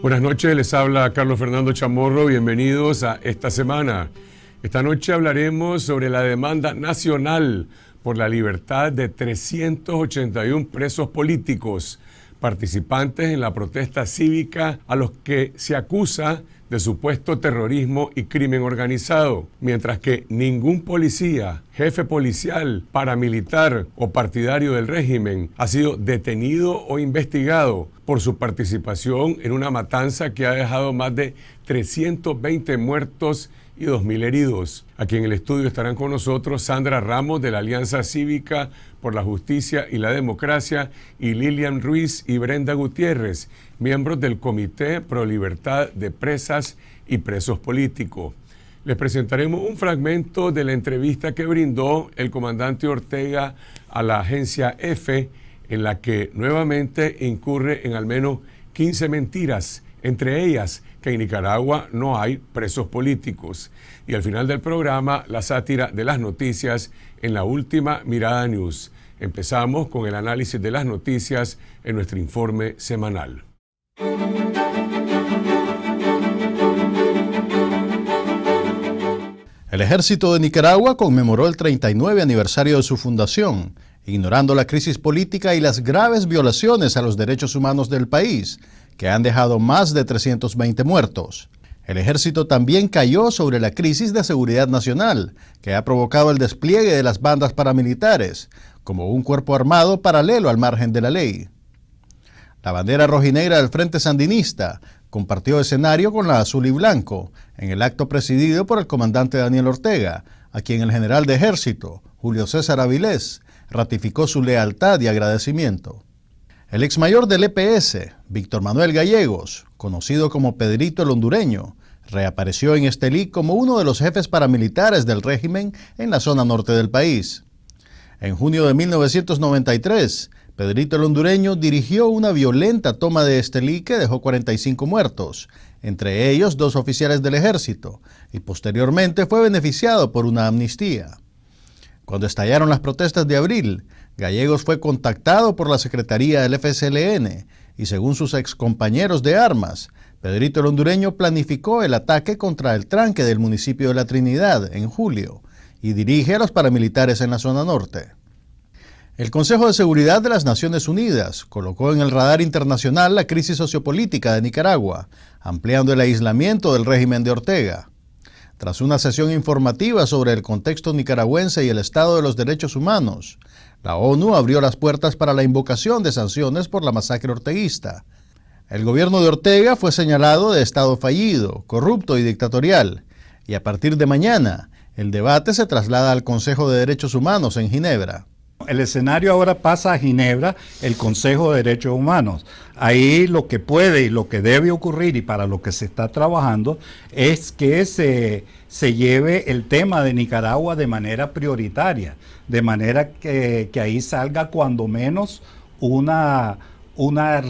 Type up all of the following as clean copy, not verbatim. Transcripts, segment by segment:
Buenas noches, les habla Carlos Fernando Chamorro, bienvenidos a esta semana. Esta noche hablaremos sobre la demanda nacional por la libertad de 381 presos políticos, participantes en la protesta cívica a los que se acusa de supuesto terrorismo y crimen organizado, mientras que ningún policía, jefe policial, paramilitar o partidario del régimen ha sido detenido o investigado por su participación en una matanza que ha dejado más de 320 muertos y 2.000 heridos. Aquí en el estudio estarán con nosotros Sandra Ramos de la Alianza Cívica por la Justicia y la Democracia y Lilian Ruiz y Brenda Gutiérrez, miembros del Comité Pro Libertad de Presas y Presos Políticos. Les presentaremos un fragmento de la entrevista que brindó el comandante Ortega a la agencia EFE, en la que nuevamente incurre en al menos 15 mentiras, entre ellas que en Nicaragua no hay presos políticos. Y al final del programa, la sátira de las noticias en la última Mirada News. Empezamos con el análisis de las noticias en nuestro informe semanal. El ejército de Nicaragua conmemoró el 39 aniversario de su fundación, ignorando la crisis política y las graves violaciones a los derechos humanos del país, que han dejado más de 320 muertos. El ejército también cayó sobre la crisis de seguridad nacional, que ha provocado el despliegue de las bandas paramilitares, como un cuerpo armado paralelo al margen de la ley. La bandera rojinegra del Frente Sandinista compartió escenario con la azul y blanco en el acto presidido por el comandante Daniel Ortega, a quien el general de ejército, Julio César Avilés, ratificó su lealtad y agradecimiento. El exmayor del EPS, Víctor Manuel Gallegos, conocido como Pedrito el Hondureño, reapareció en Estelí como uno de los jefes paramilitares del régimen en la zona norte del país. En junio de 1993, Pedrito el Hondureño dirigió una violenta toma de Estelí que dejó 45 muertos, entre ellos 2 oficiales del ejército, y posteriormente fue beneficiado por una amnistía. Cuando estallaron las protestas de abril, Gallegos fue contactado por la Secretaría del FSLN y, según sus excompañeros de armas, Pedrito el Hondureño planificó el ataque contra el tranque del municipio de La Trinidad en julio y dirige a los paramilitares en la zona norte. El Consejo de Seguridad de las Naciones Unidas colocó en el radar internacional la crisis sociopolítica de Nicaragua, ampliando el aislamiento del régimen de Ortega. Tras una sesión informativa sobre el contexto nicaragüense y el estado de los derechos humanos, la ONU abrió las puertas para la invocación de sanciones por la masacre orteguista. El gobierno de Ortega fue señalado de estado fallido, corrupto y dictatorial, y a partir de mañana, el debate se traslada al Consejo de Derechos Humanos en Ginebra. El escenario ahora pasa a Ginebra, el Consejo de Derechos Humanos. Ahí lo que puede y lo que debe ocurrir y para lo que se está trabajando es que se lleve el tema de Nicaragua de manera prioritaria, de manera que ahí salga cuando menos una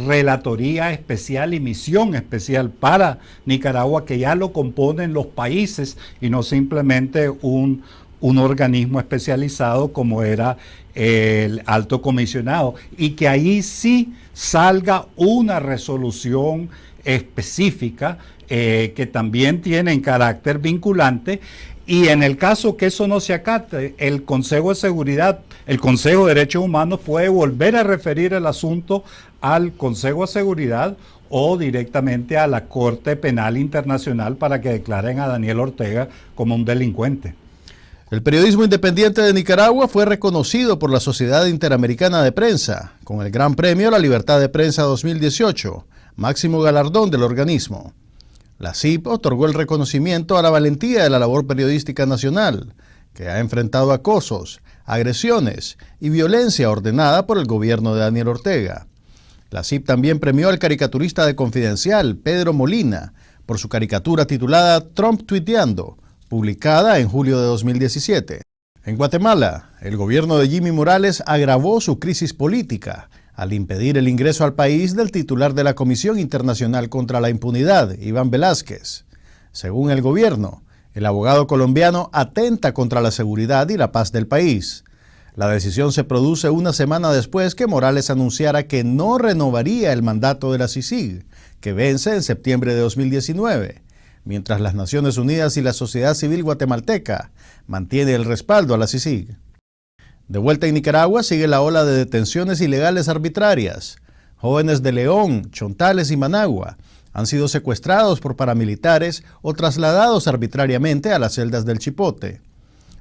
relatoría especial y misión especial para Nicaragua, que ya lo componen los países y no simplemente un organismo especializado como era el alto comisionado, y que ahí sí salga una resolución específica que también tiene en carácter vinculante, y en el caso que eso no se acate, el Consejo de Seguridad, el Consejo de Derechos Humanos puede volver a referir el asunto al Consejo de Seguridad o directamente a la Corte Penal Internacional para que declaren a Daniel Ortega como un delincuente. El periodismo independiente de Nicaragua fue reconocido por la Sociedad Interamericana de Prensa con el Gran Premio a la Libertad de Prensa 2018, máximo galardón del organismo. La CIP otorgó el reconocimiento a la valentía de la labor periodística nacional, que ha enfrentado acosos, agresiones y violencia ordenada por el gobierno de Daniel Ortega. La CIP también premió al caricaturista de Confidencial, Pedro Molina, por su caricatura titulada Trump tuiteando, publicada en julio de 2017. En Guatemala, el gobierno de Jimmy Morales agravó su crisis política al impedir el ingreso al país del titular de la Comisión Internacional contra la Impunidad, Iván Velázquez. Según el gobierno, el abogado colombiano atenta contra la seguridad y la paz del país. La decisión se produce una semana después que Morales anunciara que no renovaría el mandato de la CICIG, que vence en septiembre de 2019, mientras las Naciones Unidas y la sociedad civil guatemalteca mantiene el respaldo a la CICIG. De vuelta en Nicaragua sigue la ola de detenciones ilegales arbitrarias. Jóvenes de León, Chontales y Managua han sido secuestrados por paramilitares o trasladados arbitrariamente a las celdas del Chipote.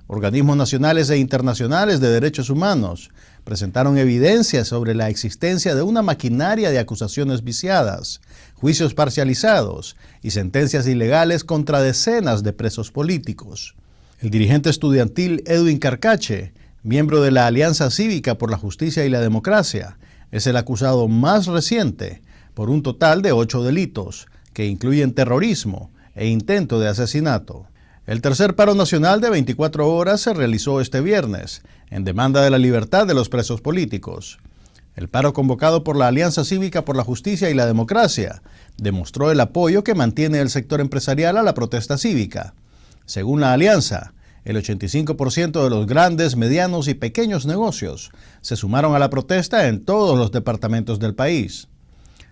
Organismos nacionales e internacionales de derechos humanos presentaron evidencias sobre la existencia de una maquinaria de acusaciones viciadas, juicios parcializados y sentencias ilegales contra decenas de presos políticos. El dirigente estudiantil Edwin Carcache, miembro de la Alianza Cívica por la Justicia y la Democracia, es el acusado más reciente por un total de 8 delitos, que incluyen terrorismo e intento de asesinato. El tercer paro nacional de 24 horas se realizó este viernes, en demanda de la libertad de los presos políticos. El paro convocado por la Alianza Cívica por la Justicia y la Democracia demostró el apoyo que mantiene el sector empresarial a la protesta cívica. Según la alianza, el 85% de los grandes, medianos y pequeños negocios se sumaron a la protesta en todos los departamentos del país.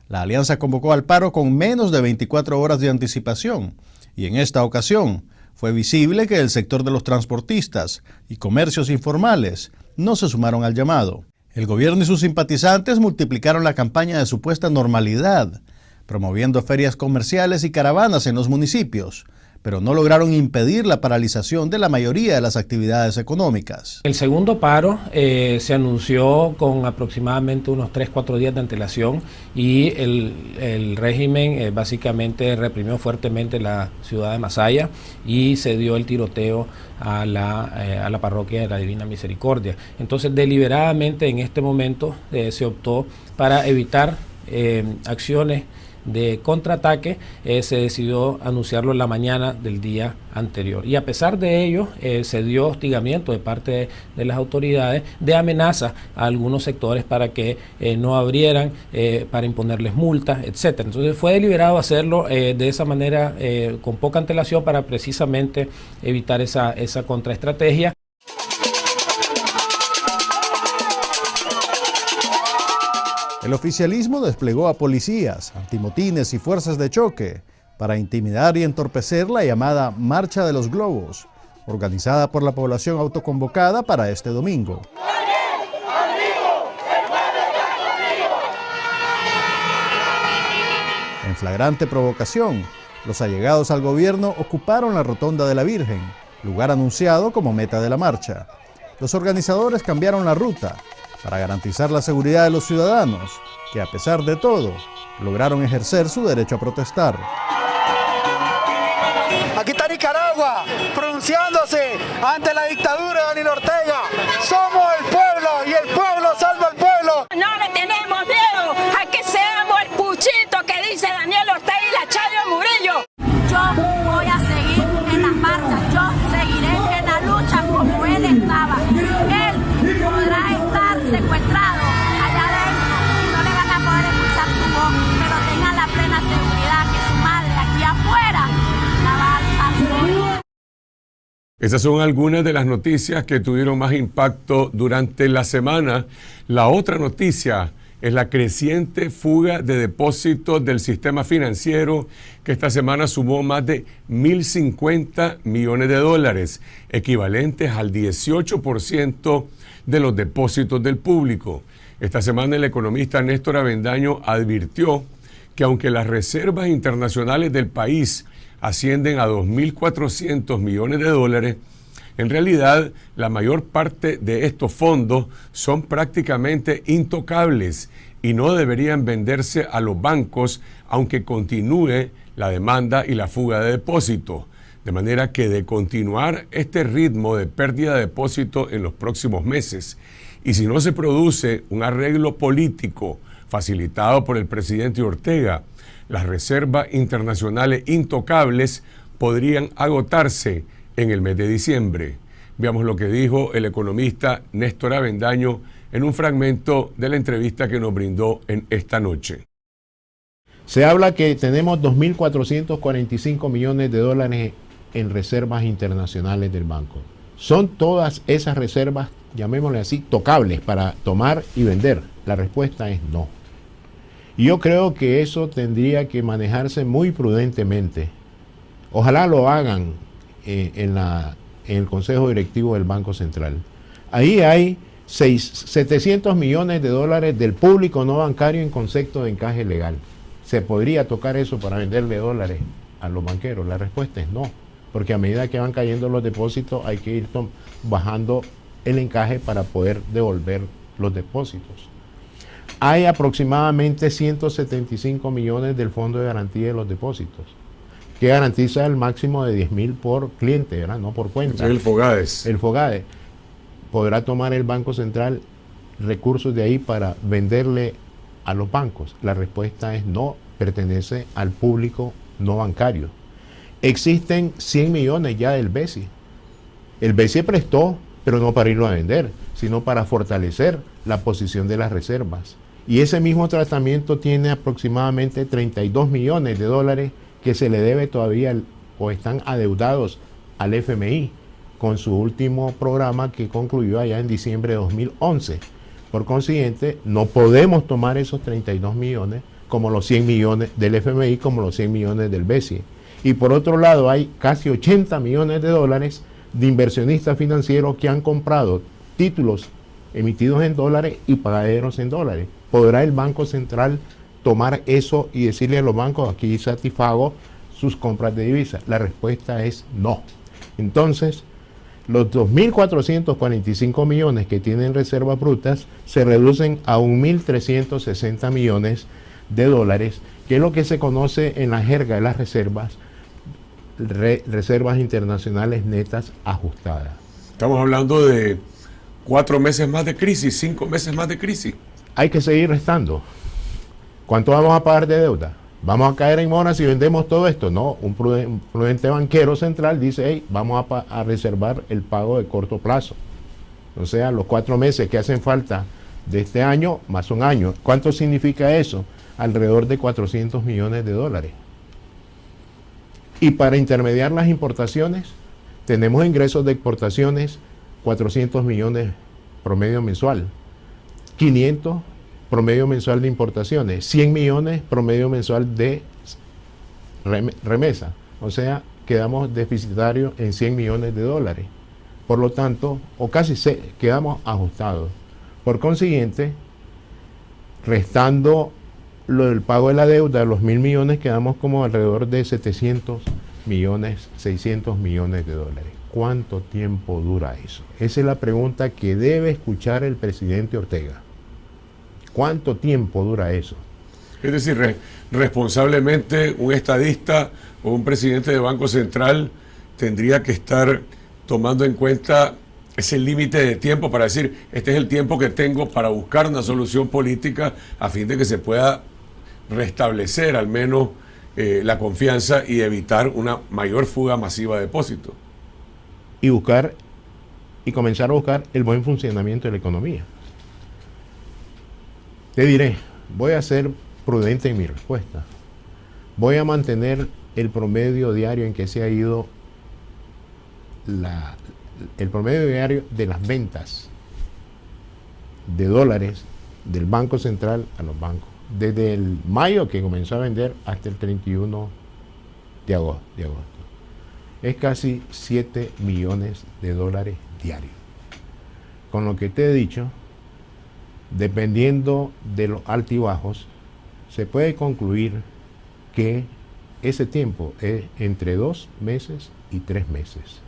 La alianza convocó al paro con menos de 24 horas de anticipación y en esta ocasión fue visible que el sector de los transportistas y comercios informales no se sumaron al llamado. El gobierno y sus simpatizantes multiplicaron la campaña de supuesta normalidad, promoviendo ferias comerciales y caravanas en los municipios, pero no lograron impedir la paralización de la mayoría de las actividades económicas. El segundo paro se anunció con aproximadamente unos 3-4 días de antelación y el régimen básicamente reprimió fuertemente la ciudad de Masaya y se dio el tiroteo a la parroquia de la Divina Misericordia. Entonces, deliberadamente en este momento se optó para evitar acciones de contraataque, se decidió anunciarlo en la mañana del día anterior. Y a pesar de ello, se dio hostigamiento de parte de las autoridades, de amenaza a algunos sectores para que no abrieran, para imponerles multas, etc. Entonces fue deliberado hacerlo de esa manera, con poca antelación, para precisamente evitar esa contraestrategia. El oficialismo desplegó a policías, antimotines y fuerzas de choque para intimidar y entorpecer la llamada Marcha de los Globos, organizada por la población autoconvocada para este domingo. En flagrante provocación, los allegados al gobierno ocuparon la Rotonda de la Virgen, lugar anunciado como meta de la marcha. Los organizadores cambiaron la ruta para garantizar la seguridad de los ciudadanos, que a pesar de todo, lograron ejercer su derecho a protestar. Aquí está Nicaragua, pronunciándose ante la dictadura de Daniel Ortega. Somos el pueblo y el pueblo salva al pueblo. No le tenemos miedo a que seamos el puchito que dice Daniel Ortega y la Chayo Murillo. Yo voy a seguir en las marchas, yo seguiré en la lucha como él estaba. Él podrá estar secuestrado allá adentro y no le van a poder escuchar su voz, pero tengan la plena seguridad que su madre aquí afuera la va a alzar. Esas son algunas de las noticias que tuvieron más impacto durante la semana. La otra noticia es la creciente fuga de depósitos del sistema financiero, que esta semana sumó más de 1.050 millones de dólares, equivalentes al 18% de los depósitos del público. Esta semana el economista Néstor Avendaño advirtió que aunque las reservas internacionales del país ascienden a 2.400 millones de dólares, en realidad la mayor parte de estos fondos son prácticamente intocables y no deberían venderse a los bancos, aunque continúe la demanda y la fuga de depósitos. De manera que de continuar este ritmo de pérdida de depósitos en los próximos meses, y si no se produce un arreglo político facilitado por el presidente Ortega, las reservas internacionales intocables podrían agotarse en el mes de diciembre. Veamos lo que dijo el economista Néstor Avendaño en un fragmento de la entrevista que nos brindó en esta noche. Se habla que tenemos 2.445 millones de dólares en reservas internacionales del banco. ¿Son todas esas reservas, llamémosle así, tocables para tomar y vender? La respuesta es no. Y yo creo que eso tendría que manejarse muy prudentemente. Ojalá lo hagan en el Consejo Directivo del Banco Central. Ahí hay 700 millones de dólares del público no bancario en concepto de encaje legal. ¿Se podría tocar eso para venderle dólares a los banqueros? La respuesta es no, porque a medida que van cayendo los depósitos hay que ir bajando el encaje para poder devolver los depósitos. Hay aproximadamente 175 millones del Fondo de Garantía de los Depósitos, que garantiza el máximo de 10.000 por cliente, ¿verdad? No por cuenta. El FOGADES. El FOGADES. ¿Podrá tomar el Banco Central recursos de ahí para venderle a los bancos? La respuesta es no, pertenece al público no bancario. Existen 100 millones ya del BESI. El BESI prestó, pero no para irlo a vender, sino para fortalecer la posición de las reservas. Y ese mismo tratamiento tiene aproximadamente 32 millones de dólares que se le debe todavía o están adeudados al FMI con su último programa que concluyó allá en diciembre de 2011. Por consiguiente, no podemos tomar esos 32 millones como los 100 millones del FMI, como los 100 millones del BESI. Y por otro lado, hay casi 80 millones de dólares de inversionistas financieros que han comprado títulos emitidos en dólares y pagaderos en dólares. ¿Podrá el Banco Central tomar eso y decirle a los bancos, aquí satisfago sus compras de divisas? La respuesta es no. Entonces, los 2.445 millones que tienen reservas brutas se reducen a 1.360 millones de dólares, que es lo que se conoce en la jerga de las reservas, reservas internacionales netas ajustadas. Estamos hablando de 4 meses más de crisis, 5 meses más de crisis. Hay que seguir restando. ¿Cuánto vamos a pagar de deuda? ¿Vamos a caer en mora si vendemos todo esto? No, un prudente banquero central dice, hey, vamos a reservar el pago de corto plazo. O sea, los 4 meses que hacen falta de este año más un año. ¿Cuánto significa eso? Alrededor de 400 millones de dólares. Y para intermediar las importaciones, tenemos ingresos de exportaciones 400 millones promedio mensual, 500 promedio mensual de importaciones, 100 millones promedio mensual de remesa. O sea, quedamos deficitarios en 100 millones de dólares. Por lo tanto, o casi quedamos ajustados. Por consiguiente, restando lo del pago de la deuda, los 1.000 millones, quedamos como alrededor de 700 millones, 600 millones de dólares. ¿Cuánto tiempo dura eso? Esa es la pregunta que debe escuchar el presidente Ortega. ¿Cuánto tiempo dura eso? Es decir, responsablemente un estadista o un presidente de Banco Central tendría que estar tomando en cuenta ese límite de tiempo para decir, este es el tiempo que tengo para buscar una solución política a fin de que se pueda restablecer al menos la confianza y evitar una mayor fuga masiva de depósitos. Y comenzar a buscar el buen funcionamiento de la economía. Te diré, voy a ser prudente en mi respuesta. Voy a mantener el promedio diario en que se ha ido el promedio diario de las ventas de dólares del Banco Central a los bancos. Desde el mayo que comenzó a vender hasta el 31 de agosto. Es casi 7 millones de dólares diarios. Con lo que te he dicho, dependiendo de los altibajos, se puede concluir que ese tiempo es entre 2 meses y 3 meses.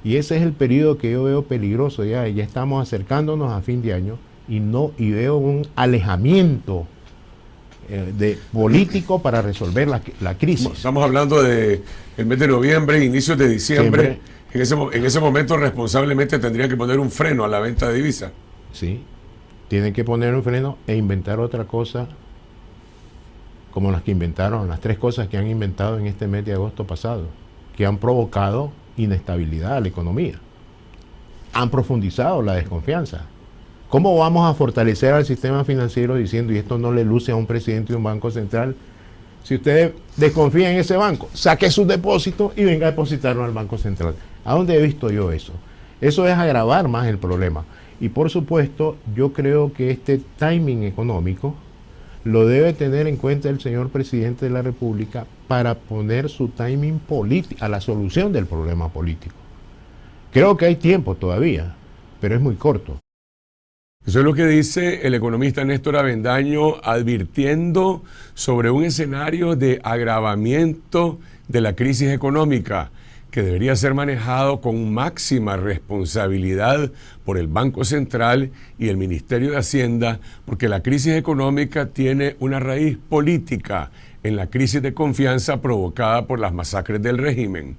Y ese es el periodo que yo veo peligroso. Ya estamos acercándonos a fin de año y veo un alejamiento político para resolver la crisis. Estamos hablando de el mes de noviembre, inicios de diciembre. En ese momento responsablemente tendrían que poner un freno a la venta de divisas. Sí, tienen que poner un freno e inventar otra cosa como las que inventaron, las 3 cosas que han inventado en este mes de agosto pasado, que han provocado inestabilidad a la economía. Han profundizado la desconfianza. ¿Cómo vamos a fortalecer al sistema financiero diciendo, y esto no le luce a un presidente de un banco central, si usted desconfía en ese banco, saque sus depósitos y venga a depositarlo al Banco Central? ¿A dónde he visto yo eso? Eso es agravar más el problema. Y por supuesto, yo creo que este timing económico lo debe tener en cuenta el señor presidente de la República para poner su timing político a la solución del problema político. Creo que hay tiempo todavía, pero es muy corto. Eso es lo que dice el economista Néstor Avendaño, advirtiendo sobre un escenario de agravamiento de la crisis económica que debería ser manejado con máxima responsabilidad por el Banco Central y el Ministerio de Hacienda, porque la crisis económica tiene una raíz política en la crisis de confianza provocada por las masacres del régimen.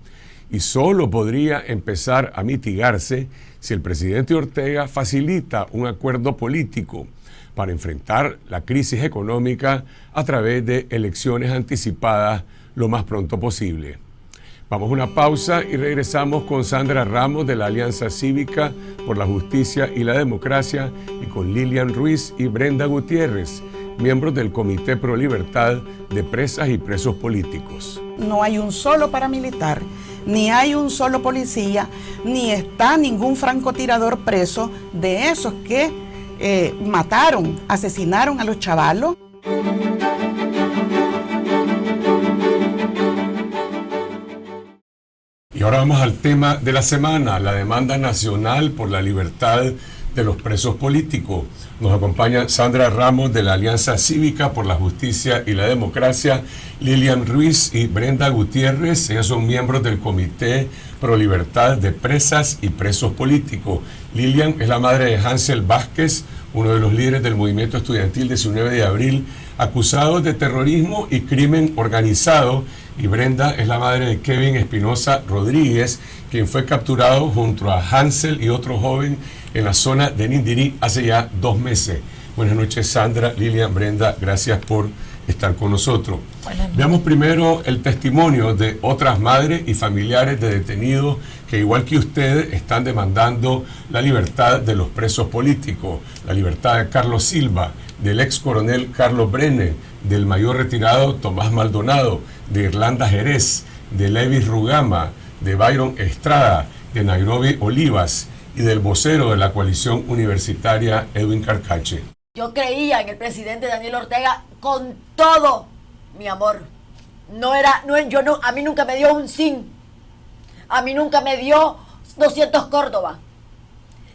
Y solo podría empezar a mitigarse si el presidente Ortega facilita un acuerdo político para enfrentar la crisis económica a través de elecciones anticipadas lo más pronto posible. Vamos a una pausa y regresamos con Sandra Ramos de la Alianza Cívica por la Justicia y la Democracia y con Lilian Ruiz y Brenda Gutiérrez, miembros del Comité Pro Libertad de Presas y Presos Políticos. No hay un solo paramilitar, ni hay un solo policía, ni está ningún francotirador preso de esos que mataron, asesinaron a los chavalos. Y ahora vamos al tema de la semana, la demanda nacional por la libertad de los presos políticos. Nos acompaña Sandra Ramos de la Alianza Cívica por la Justicia y la Democracia, Lilian Ruiz y Brenda Gutiérrez. Ellas son miembros del Comité Pro Libertad de Presas y Presos Políticos. Lilian es la madre de Hansel Vázquez, uno de los líderes del movimiento estudiantil 19 de abril, acusado de terrorismo y crimen organizado. Y Brenda es la madre de Kevin Espinosa Rodríguez, quien fue capturado junto a Hansel y otro joven en la zona de Nindirí hace ya 2 meses. Buenas noches, Sandra, Lilian, Brenda, gracias por estar con nosotros. Veamos primero el testimonio de otras madres y familiares de detenidos que, igual que ustedes, están demandando la libertad de los presos políticos, la libertad de Carlos Silva, del ex coronel Carlos Brenes, del mayor retirado Tomás Maldonado, de Irlanda Jerez, de Levis Rugama, de Byron Estrada, de Nairobi Olivas y del vocero de la coalición universitaria Edwin Carcache. Yo creía en el presidente Daniel Ortega con todo mi amor. A mí nunca me dio un sin. A mí nunca me dio 200 Córdoba.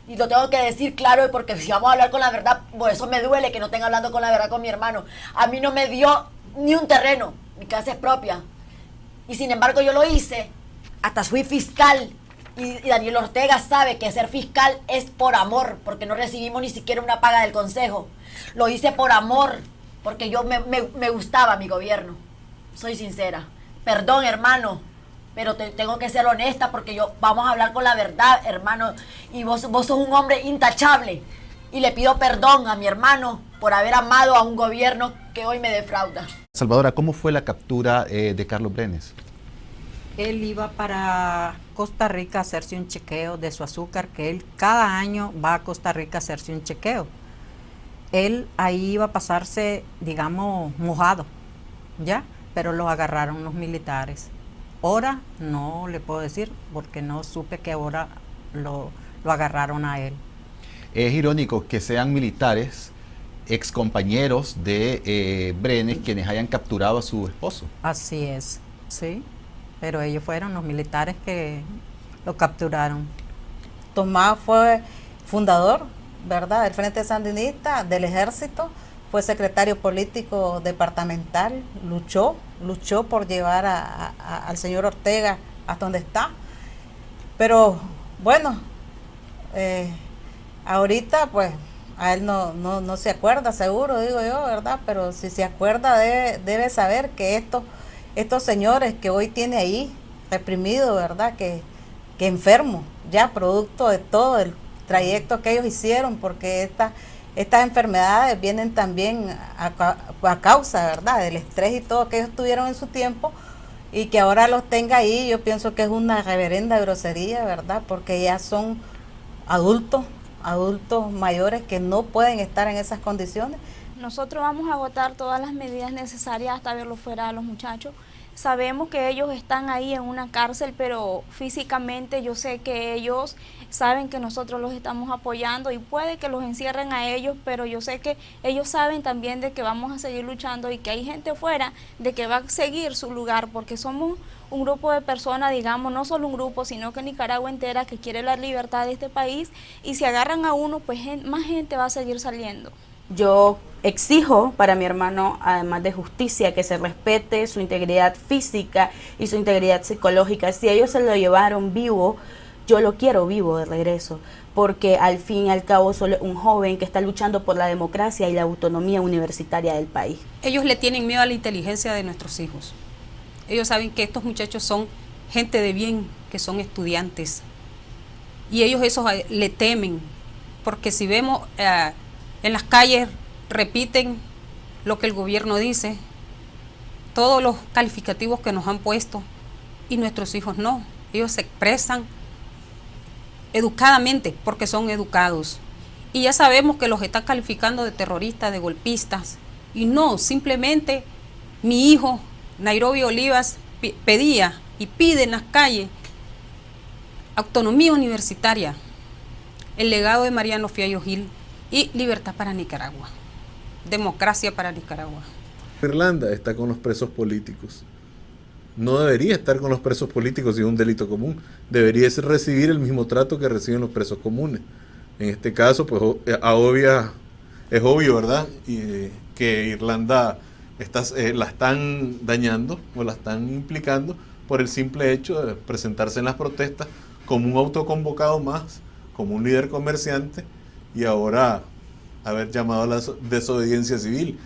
Y lo tengo que decir claro, porque si vamos a hablar con la verdad, por eso me duele que no estén hablando con la verdad con mi hermano. A mí no me dio ni un terreno, mi casa es propia. Y sin embargo yo lo hice, hasta fui fiscal. Y Daniel Ortega sabe que ser fiscal es por amor, porque no recibimos ni siquiera una paga del consejo. Lo hice por amor, porque yo me gustaba mi gobierno. Soy sincera. Perdón, hermano, pero tengo que ser honesta, porque vamos a hablar con la verdad, hermano. Y vos sos un hombre intachable. Y le pido perdón a mi hermano por haber amado a un gobierno que hoy me defrauda. Salvadora, ¿cómo fue la captura de Carlos Brenes? Él iba para Costa Rica a hacerse un chequeo de su azúcar, que él cada año va a Costa Rica a hacerse un chequeo. Él ahí iba a pasarse, digamos, mojado, ¿ya? Pero lo agarraron los militares. Ahora no le puedo decir, porque no supe qué hora lo agarraron a él. Es irónico que sean militares, ex compañeros de Brenes, quienes hayan capturado a su esposo. Así es, sí. Pero ellos fueron los militares que lo capturaron. Tomás fue fundador, ¿verdad?, del Frente Sandinista, del Ejército, fue secretario político departamental, luchó por llevar al señor Ortega hasta donde está. Pero bueno, ahorita pues a él no se acuerda, seguro, digo yo, ¿verdad? Pero si se acuerda debe saber que estos señores que hoy tiene ahí reprimido, ¿verdad?, que enfermo, ya producto de todo el trayecto que ellos hicieron, porque estas enfermedades vienen también a causa, ¿verdad?, del estrés y todo que ellos tuvieron en su tiempo, y que ahora los tenga ahí, yo pienso que es una reverenda grosería, ¿verdad?, porque ya son adultos mayores que no pueden estar en esas condiciones. Nosotros vamos a agotar todas las medidas necesarias hasta verlos fuera a los muchachos. Sabemos que ellos están ahí en una cárcel, pero físicamente yo sé que ellos saben que nosotros los estamos apoyando y puede que los encierren a ellos, pero yo sé que ellos saben también de que vamos a seguir luchando y que hay gente afuera de que va a seguir su lugar, porque somos un grupo de personas, digamos, no solo un grupo, sino que Nicaragua entera que quiere la libertad de este país, y si agarran a uno, pues más gente va a seguir saliendo. Yo exijo para mi hermano, además de justicia, que se respete su integridad física y su integridad psicológica. Si ellos se lo llevaron vivo, yo lo quiero vivo de regreso, porque al fin y al cabo solo un joven que está luchando por la democracia y la autonomía universitaria del país. Ellos le tienen miedo a la inteligencia de nuestros hijos. Ellos saben que estos muchachos son gente de bien, que son estudiantes, y ellos eso le temen, porque si vemos en las calles repiten lo que el gobierno dice, todos los calificativos que nos han puesto, y nuestros hijos no. Ellos se expresan educadamente porque son educados. Y ya sabemos que los están calificando de terroristas, de golpistas. Y no, simplemente mi hijo, Nairobi Olivas, pedía y pide en las calles autonomía universitaria, el legado de Mariano Fiallo Gil y libertad para Nicaragua, democracia para Nicaragua. Irlanda está con los presos políticos. No debería estar con los presos políticos si es un delito común. Debería recibir el mismo trato que reciben los presos comunes. En este caso, pues es obvio, ¿verdad? Que Irlanda la están dañando o la están implicando por el simple hecho de presentarse en las protestas como un autoconvocado más, como un líder comerciante, y ahora haber llamado a la desobediencia civil,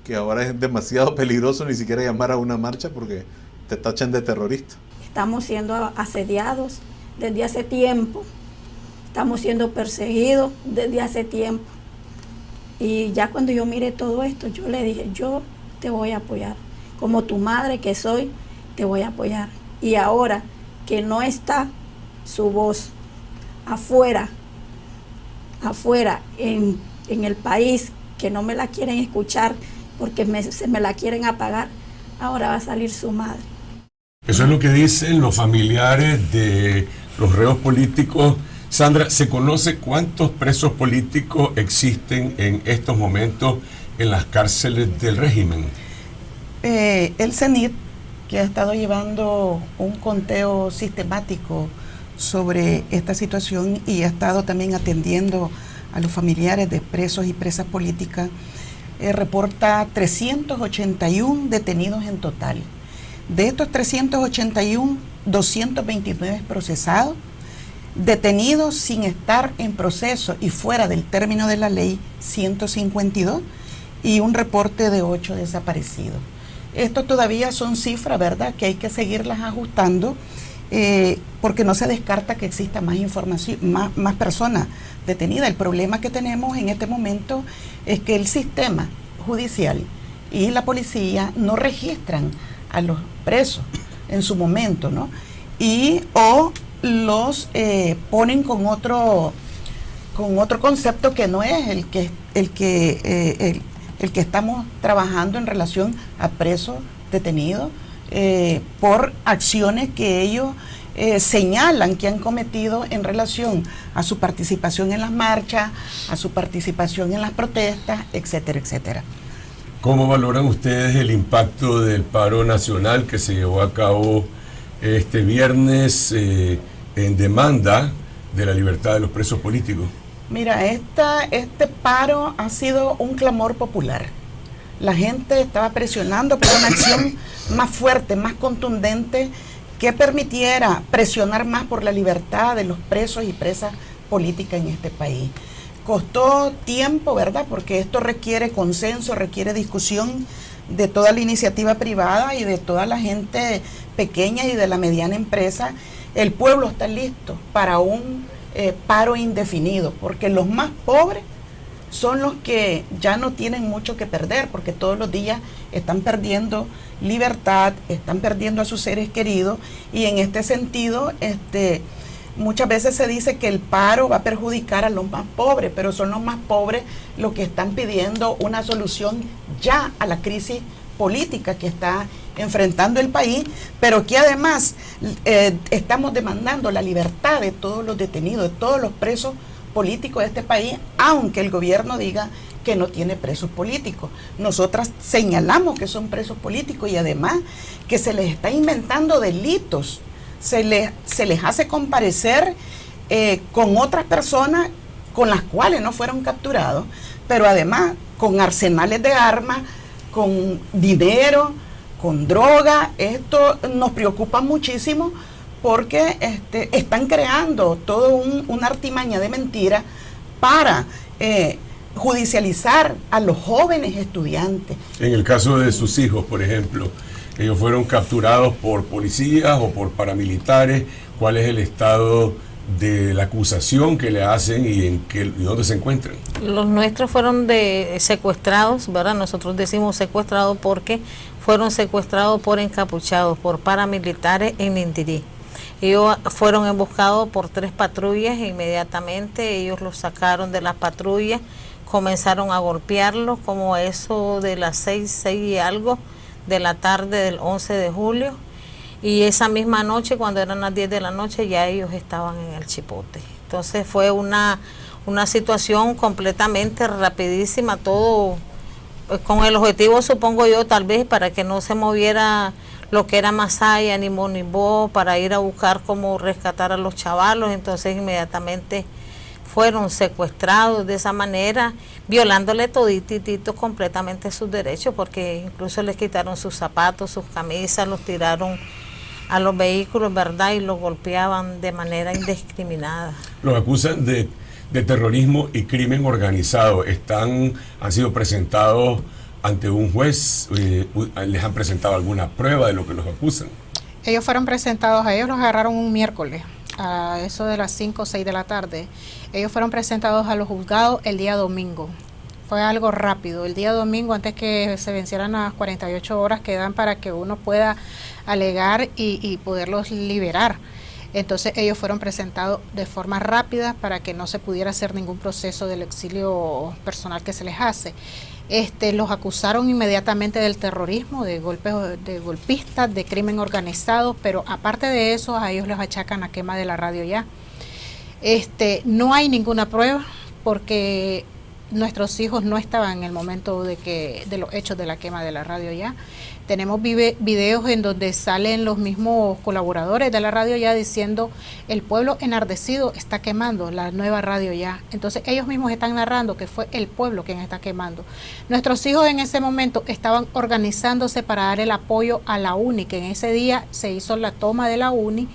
que ahora es demasiado peligroso ni siquiera llamar a una marcha porque te tachan de terrorista. Estamos siendo asediados desde hace tiempo, estamos siendo perseguidos desde hace tiempo, y ya cuando yo miré todo esto, yo le dije, yo te voy a apoyar, como tu madre que soy, te voy a apoyar. Y ahora que no está su voz afuera en el país, que no me la quieren escuchar porque se me la quieren apagar, ahora va a salir su madre. Eso es lo que dicen los familiares de los reos políticos. Sandra, ¿se conoce cuántos presos políticos existen en estos momentos en las cárceles del régimen? El CENIT, que ha estado llevando un conteo sistemático sobre esta situación y ha estado también atendiendo a los familiares de presos y presas políticas, reporta 381 detenidos en total. De estos 381, 229 procesados, detenidos sin estar en proceso y fuera del término de la ley, 152, y un reporte de 8 desaparecidos. Esto todavía son cifras, ¿verdad?, que hay que seguirlas ajustando, porque no se descarta que exista más información, más personas detenidas. El problema que tenemos en este momento es que el sistema judicial y la policía no registran a los presos en su momento, ¿no? O los ponen con otro concepto que no es el que estamos trabajando en relación a presos detenidos por acciones que ellos señalan que han cometido en relación a su participación en las marchas, a su participación en las protestas, etcétera, etcétera. ¿Cómo valoran ustedes el impacto del paro nacional que se llevó a cabo este viernes en demanda de la libertad de los presos políticos? Mira, este paro ha sido un clamor popular. La gente estaba presionando por una acción más fuerte, más contundente, que permitiera presionar más por la libertad de los presos y presas políticas en este país. Costó tiempo, ¿verdad? Porque esto requiere consenso, requiere discusión de toda la iniciativa privada y de toda la gente pequeña y de la mediana empresa. El pueblo está listo para un paro indefinido, porque los más pobres son los que ya no tienen mucho que perder, porque todos los días están perdiendo libertad, están perdiendo a sus seres queridos, y en este sentido, muchas veces se dice que el paro va a perjudicar a los más pobres, pero son los más pobres los que están pidiendo una solución ya a la crisis política que está enfrentando el país, pero que además estamos demandando la libertad de todos los detenidos, de todos los presos políticos de este país, aunque el gobierno diga que no tiene presos políticos. Nosotras señalamos que son presos políticos y además que se les está inventando delitos, se les hace comparecer con otras personas con las cuales no fueron capturados, pero además con arsenales de armas, con dinero, con droga. Esto nos preocupa muchísimo porque están creando toda una artimaña de mentira para judicializar a los jóvenes estudiantes. En el caso de sus hijos, por ejemplo, ellos fueron capturados por policías o por paramilitares. ¿Cuál es el estado de la acusación que le hacen y dónde se encuentran? Los nuestros fueron secuestrados, ¿verdad? Nosotros decimos secuestrados porque fueron secuestrados por encapuchados, por paramilitares en Nintirí. Ellos fueron emboscados por 3 patrullas e inmediatamente ellos los sacaron de las patrullas, comenzaron a golpearlos como eso de las 6 y algo de la tarde del 11 de julio. Y esa misma noche, cuando eran las 10 de la noche, ya ellos estaban en el Chipote. Entonces fue una situación completamente rapidísima, todo con el objetivo, supongo yo, tal vez para que no se moviera lo que era Masaya ni Monibó, para ir a buscar cómo rescatar a los chavalos. Entonces inmediatamente fueron secuestrados de esa manera, violándole toditito completamente sus derechos, porque incluso les quitaron sus zapatos, sus camisas, los tiraron a los vehículos, ¿verdad? Y los golpeaban de manera indiscriminada. Los acusan de terrorismo y crimen organizado. Han sido presentados ante un juez. ¿Les han presentado alguna prueba de lo que los acusan? Ellos fueron presentados, a ellos los agarraron un miércoles, a eso de las 5 o 6 de la tarde. Ellos fueron presentados a los juzgados el día domingo. Fue algo rápido. El día domingo, antes que se vencieran las 48 horas que dan para que uno pueda alegar y poderlos liberar. Entonces ellos fueron presentados de forma rápida para que no se pudiera hacer ningún proceso del exilio personal que se les hace. Los acusaron inmediatamente del terrorismo, de golpistas, de crimen organizado, pero aparte de eso a ellos les achacan la quema de la Radio Ya. No hay ninguna prueba porque nuestros hijos no estaban en el momento de los hechos de la quema de la Radio Ya. Tenemos videos en donde salen los mismos colaboradores de la Radio Ya diciendo: el pueblo enardecido está quemando la nueva Radio Ya. Entonces ellos mismos están narrando que fue el pueblo quien está quemando. Nuestros hijos en ese momento estaban organizándose para dar el apoyo a la UNI, que en ese día se hizo la toma de la UNI,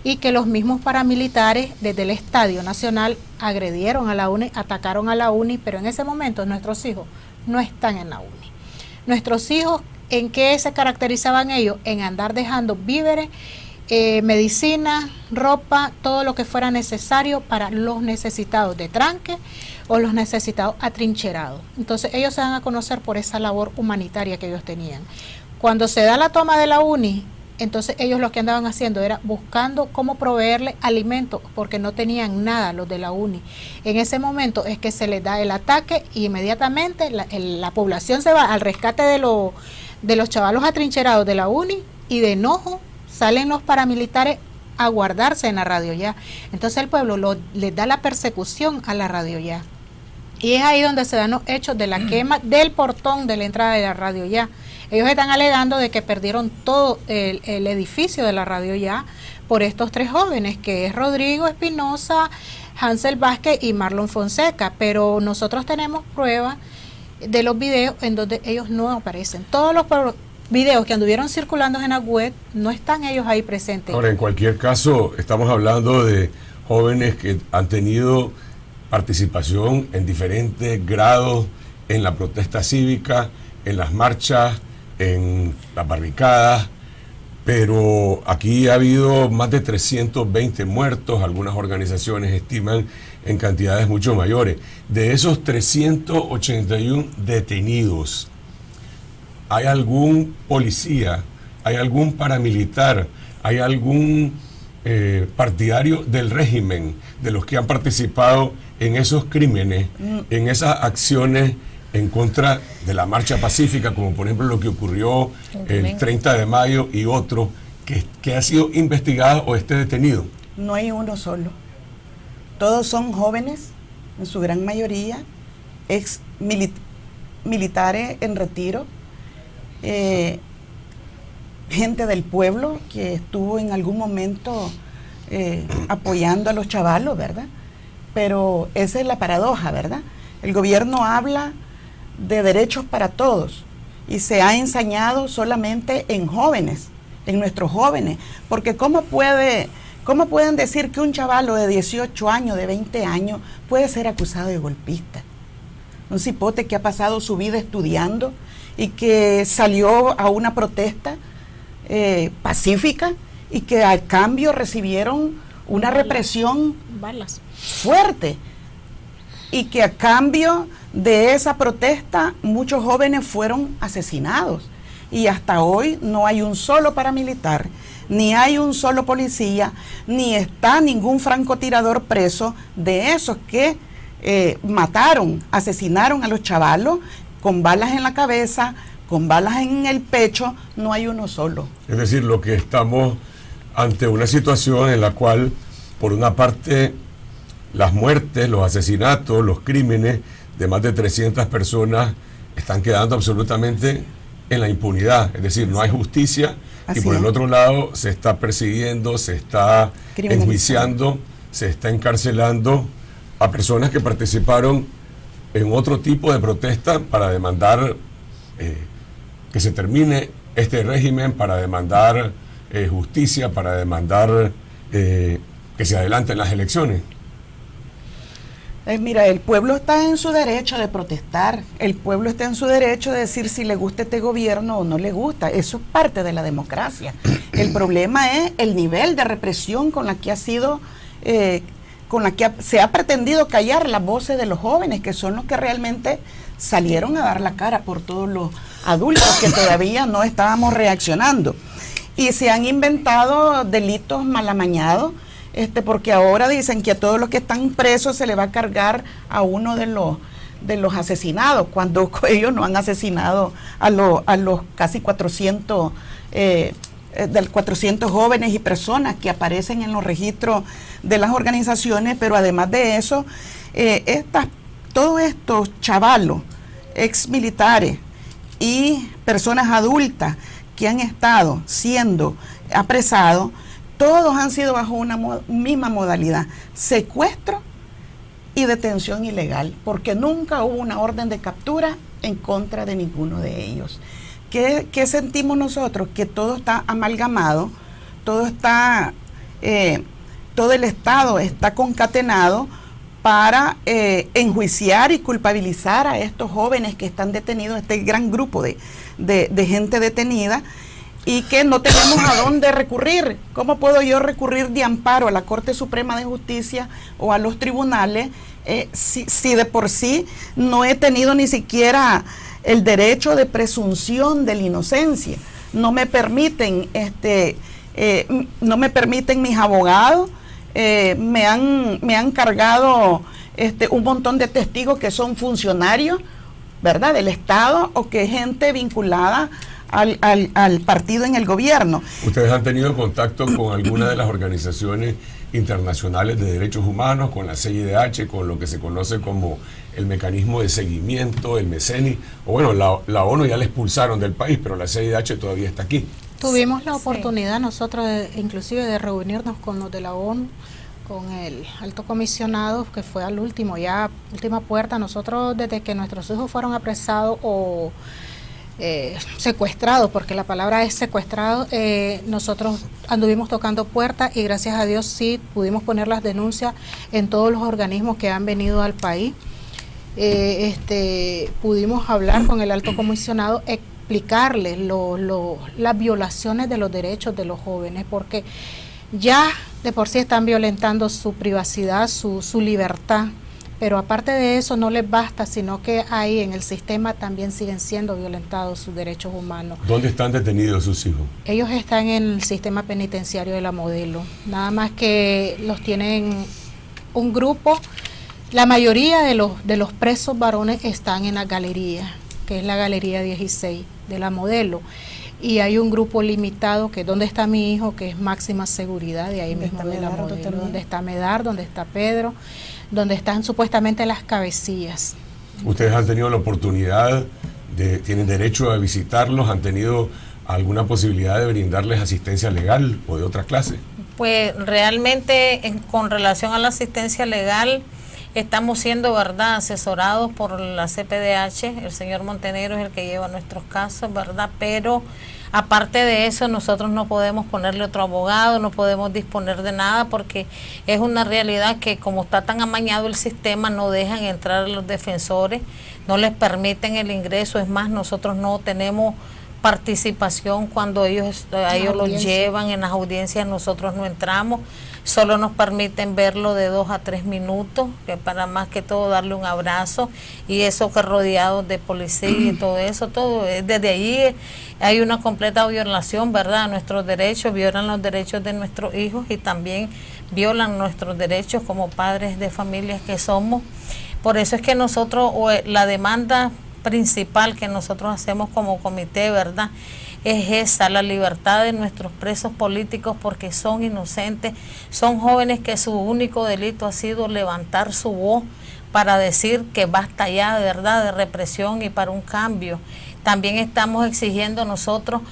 y que los mismos paramilitares desde el Estadio Nacional agredieron a la UNI, atacaron a la UNI, pero en ese momento nuestros hijos no están en la UNI. Nuestros hijos, ¿en qué se caracterizaban ellos? En andar dejando víveres, medicina, ropa, todo lo que fuera necesario para los necesitados de tranque o los necesitados atrincherados. Entonces ellos se dan a conocer por esa labor humanitaria que ellos tenían. Cuando se da la toma de la UNI, entonces ellos lo que andaban haciendo era buscando cómo proveerle alimentos, porque no tenían nada los de la UNI. En ese momento es que se les da el ataque y inmediatamente la población se va al rescate de los chavalos atrincherados de la UNI, y de enojo salen los paramilitares a guardarse en la Radio Ya. Entonces el pueblo les da la persecución a la Radio Ya. Y es ahí donde se dan los hechos de la quema del portón de la entrada de la Radio Ya. Ellos están alegando de que perdieron todo el edificio de la Radio Ya por estos 3 jóvenes, que es Rodrigo Espinosa, Hansel Vázquez y Marlon Fonseca, pero nosotros tenemos pruebas de los videos en donde ellos no aparecen. Todos los videos que anduvieron circulando en la web, no están ellos ahí presentes. Ahora, en cualquier caso, estamos hablando de jóvenes que han tenido participación en diferentes grados en la protesta cívica, en las marchas, en las barricadas, pero aquí ha habido más de 320 muertos. Algunas organizaciones estiman en cantidades mucho mayores. De esos 381 detenidos, ¿hay algún policía, hay algún paramilitar, hay algún partidario del régimen, de los que han participado en esos crímenes, en esas acciones en contra de la marcha pacífica, como por ejemplo lo que ocurrió el 30 de mayo y otro, que ha sido investigado o esté detenido? No hay uno solo. Todos son jóvenes, en su gran mayoría, ex militares en retiro, gente del pueblo que estuvo en algún momento apoyando a los chavalos, ¿verdad? Pero esa es la paradoja, ¿verdad? El gobierno habla de derechos para todos y se ha ensañado solamente en jóvenes, en nuestros jóvenes, porque ¿cómo pueden decir que un chavalo de 18 años, de 20 años, puede ser acusado de golpista? Un cipote que ha pasado su vida estudiando y que salió a una protesta pacífica y que al cambio recibieron una represión fuerte, y que a cambio de esa protesta muchos jóvenes fueron asesinados, y hasta hoy no hay un solo paramilitar, ni hay un solo policía, ni está ningún francotirador preso de esos que mataron, asesinaron a los chavalos con balas en la cabeza, con balas en el pecho. No hay uno solo. Es decir, lo que estamos ante una situación en la cual, por una parte, las muertes, los asesinatos, los crímenes de más de 300 personas están quedando absolutamente en la impunidad. Es decir, no hay justicia. Así y por el otro lado se está persiguiendo, se está enjuiciando, se está encarcelando a personas que participaron en otro tipo de protesta para demandar que se termine este régimen, para demandar justicia, para demandar que se adelanten las elecciones. Mira, el pueblo está en su derecho de protestar, el pueblo está en su derecho de decir si le gusta este gobierno o no le gusta. Eso es parte de la democracia. El problema es el nivel de represión con la que ha sido, se ha pretendido callar las voces de los jóvenes, que son los que realmente salieron a dar la cara por todos los adultos que todavía no estábamos reaccionando. Y se han inventado delitos mal amañados, porque ahora dicen que a todos los que están presos se le va a cargar a uno de los asesinados, cuando ellos no han asesinado a los casi 400 jóvenes y personas que aparecen en los registros de las organizaciones. Pero además de eso, todos estos chavalos, ex militares y personas adultas que han estado siendo apresados, todos han sido bajo una misma modalidad: secuestro y detención ilegal, porque nunca hubo una orden de captura en contra de ninguno de ellos. ¿Qué sentimos nosotros? Que todo está amalgamado, todo el Estado está concatenado para enjuiciar y culpabilizar a estos jóvenes que están detenidos, este gran grupo de gente detenida, y que no tenemos a dónde recurrir. ¿Cómo puedo yo recurrir de amparo a la Corte Suprema de Justicia o a los tribunales si de por sí no he tenido ni siquiera el derecho de presunción de la inocencia? No me permiten, mis abogados, me han cargado un montón de testigos que son funcionarios, ¿verdad?, del Estado, o que gente vinculada al partido en el gobierno. ¿Ustedes han tenido contacto con alguna de las organizaciones internacionales de derechos humanos, con la CIDH, con lo que se conoce como el mecanismo de seguimiento, el MECENI? O bueno, la ONU ya la expulsaron del país, pero la CIDH todavía está aquí. Tuvimos la oportunidad nosotros inclusive de reunirnos con los de la ONU, con el alto comisionado, que fue al última puerta. Nosotros, desde que nuestros hijos fueron apresados o secuestrados, porque la palabra es secuestrado, nosotros anduvimos tocando puertas, y gracias a Dios sí pudimos poner las denuncias en todos los organismos que han venido al país. Pudimos hablar con el alto comisionado, explicarle las violaciones de los derechos de los jóvenes, porque ya de por sí están violentando su privacidad, su libertad. Pero aparte de eso no les basta, sino que ahí en el sistema también siguen siendo violentados sus derechos humanos. ¿Dónde están detenidos sus hijos? Ellos están en el sistema penitenciario de La Modelo. Nada más que los tienen un grupo La mayoría de los presos varones están en la galería, que es la galería 16 de la Modelo. Y hay un grupo limitado que es donde está mi hijo, que es máxima seguridad, de ahí mismo de la Modelo, donde está Medar, donde está Pedro, donde están supuestamente las cabecillas. ¿Ustedes han tenido la oportunidad, tienen derecho a visitarlos, han tenido alguna posibilidad de brindarles asistencia legal o de otra clase? Pues realmente con relación a la asistencia legal estamos siendo, ¿verdad?, asesorados por la CPDH. El señor Montenegro es el que lleva nuestros casos, ¿verdad? Pero aparte de eso, nosotros no podemos ponerle otro abogado, no podemos disponer de nada, porque es una realidad que como está tan amañado el sistema, no dejan entrar a los defensores, no les permiten el ingreso. Es más, nosotros no tenemos participación cuando ellos los llevan en las audiencias, nosotros no entramos, solo nos permiten verlo de 2 a 3 minutos, que para más que todo darle un abrazo, y eso que rodeados de policía y todo eso, todo desde allí hay una completa violación, ¿verdad?, a nuestros derechos, violan los derechos de nuestros hijos y también violan nuestros derechos como padres de familias que somos. Por eso es que nosotros, la demanda principal que nosotros hacemos como comité, ¿verdad?, es esa, la libertad de nuestros presos políticos, porque son inocentes, son jóvenes que su único delito ha sido levantar su voz para decir que basta ya, de verdad, de represión y para un cambio. También estamos exigiendo nosotros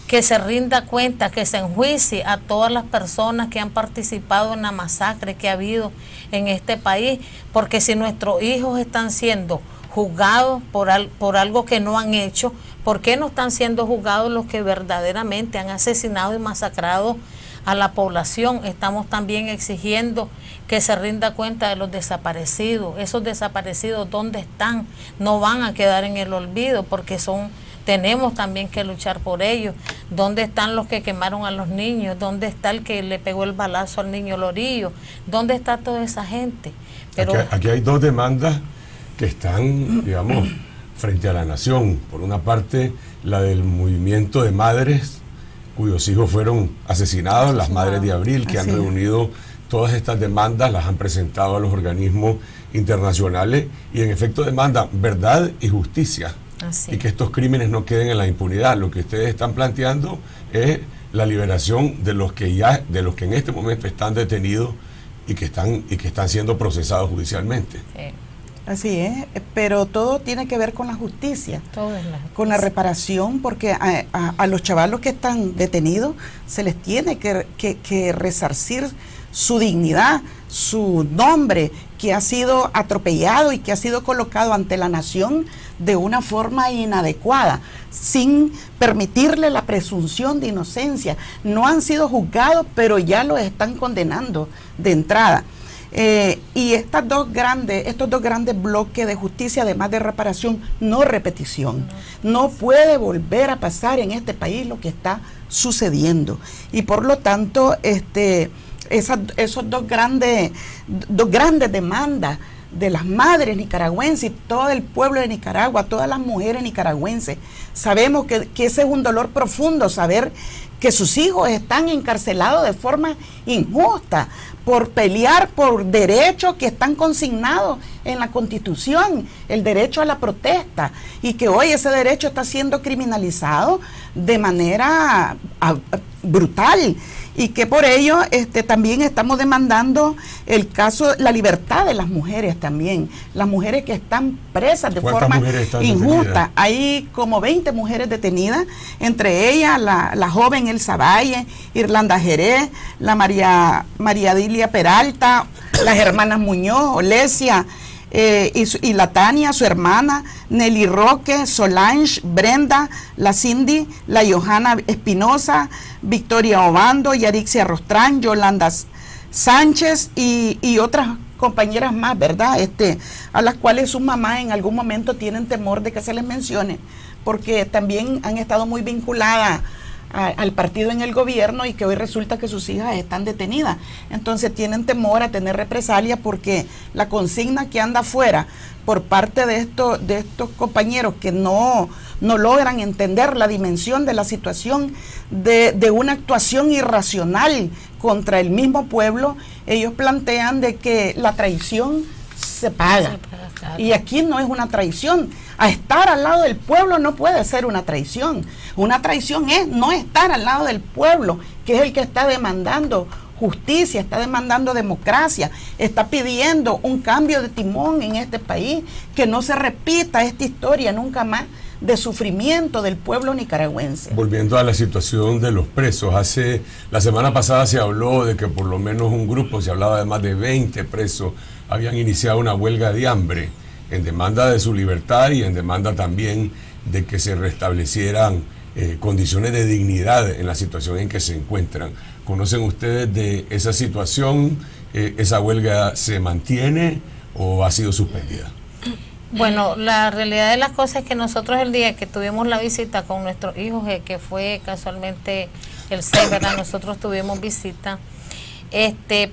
que se rinda cuenta, que se enjuicie a todas las personas que han participado en la masacre que ha habido en este país, porque si nuestros hijos están siendo juzgados por algo que no han hecho, ¿por qué no están siendo juzgados los que verdaderamente han asesinado y masacrado a la población? Estamos también exigiendo que se rinda cuenta de los desaparecidos. Esos desaparecidos, ¿dónde están? No van a quedar en el olvido, porque tenemos también que luchar por ellos. ¿Dónde están los que quemaron a los niños? ¿Dónde está el que le pegó el balazo al niño Lorillo? ¿Dónde está toda esa gente? Pero aquí hay 2 demandas que están, digamos, frente a la nación. Por una parte, la del movimiento de madres cuyos hijos fueron asesinados, las Madres de Abril, que han reunido todas estas demandas, las han presentado a los organismos internacionales y en efecto demandan verdad y justicia. Y que estos crímenes no queden en la impunidad. Lo que ustedes están planteando es la liberación de los que en este momento están detenidos y que están siendo procesados judicialmente. Así es, pero todo tiene que ver con la justicia, con la reparación, porque a los chavalos que están detenidos se les tiene que resarcir su dignidad, su nombre, que ha sido atropellado y que ha sido colocado ante la nación de una forma inadecuada, sin permitirle la presunción de inocencia. No han sido juzgados, pero ya los están condenando de entrada. Y estos dos grandes bloques de justicia, además de reparación, no repetición. No puede volver a pasar en este país lo que está sucediendo. Y por lo tanto, esos dos grandes demandas de las madres nicaragüenses y todo el pueblo de Nicaragua, todas las mujeres nicaragüenses, sabemos que ese es un dolor profundo, saber que sus hijos están encarcelados de forma injusta por pelear por derechos que están consignados en la Constitución, el derecho a la protesta, y que hoy ese derecho está siendo criminalizado de manera brutal, y que por ello también estamos demandando el caso, la libertad de las mujeres también, las mujeres que están presas de forma injusta. Hay como 20 mujeres detenidas, entre ellas la joven Elsa Valle, Irlanda Jerez, la María Dilia Peralta, las hermanas Muñoz, Olesia, y la Tania, su hermana, Nelly Roque, Solange, Brenda, la Cindy, la Johanna Espinosa, Victoria Obando, Yarixia Rostrán, Yolanda Sánchez y otras compañeras más, ¿verdad? A las cuales sus mamás en algún momento tienen temor de que se les mencione, porque también han estado muy vinculadas al partido en el gobierno y que hoy resulta que sus hijas están detenidas. Entonces tienen temor a tener represalia, porque la consigna que anda afuera por parte de estos compañeros que no logran entender la dimensión de la situación de una actuación irracional contra el mismo pueblo, ellos plantean de que la traición se paga. Claro. Y aquí no es una traición. A estar al lado del pueblo no puede ser una traición. Una traición es no estar al lado del pueblo, que es el que está demandando justicia, está demandando democracia, está pidiendo un cambio de timón en este país, que no se repita esta historia nunca más de sufrimiento del pueblo nicaragüense. Volviendo a la situación de los presos, la semana pasada se habló de que por lo menos un grupo, se hablaba de más de 20 presos, habían iniciado una huelga de hambre en demanda de su libertad y en demanda también de que se restablecieran condiciones de dignidad en la situación en que se encuentran. ¿Conocen ustedes de esa situación? ¿Esa huelga se mantiene o ha sido suspendida? Bueno, la realidad de las cosas es que nosotros el día que tuvimos la visita con nuestros hijos, que fue casualmente el 6, ¿verdad? Nosotros tuvimos visita.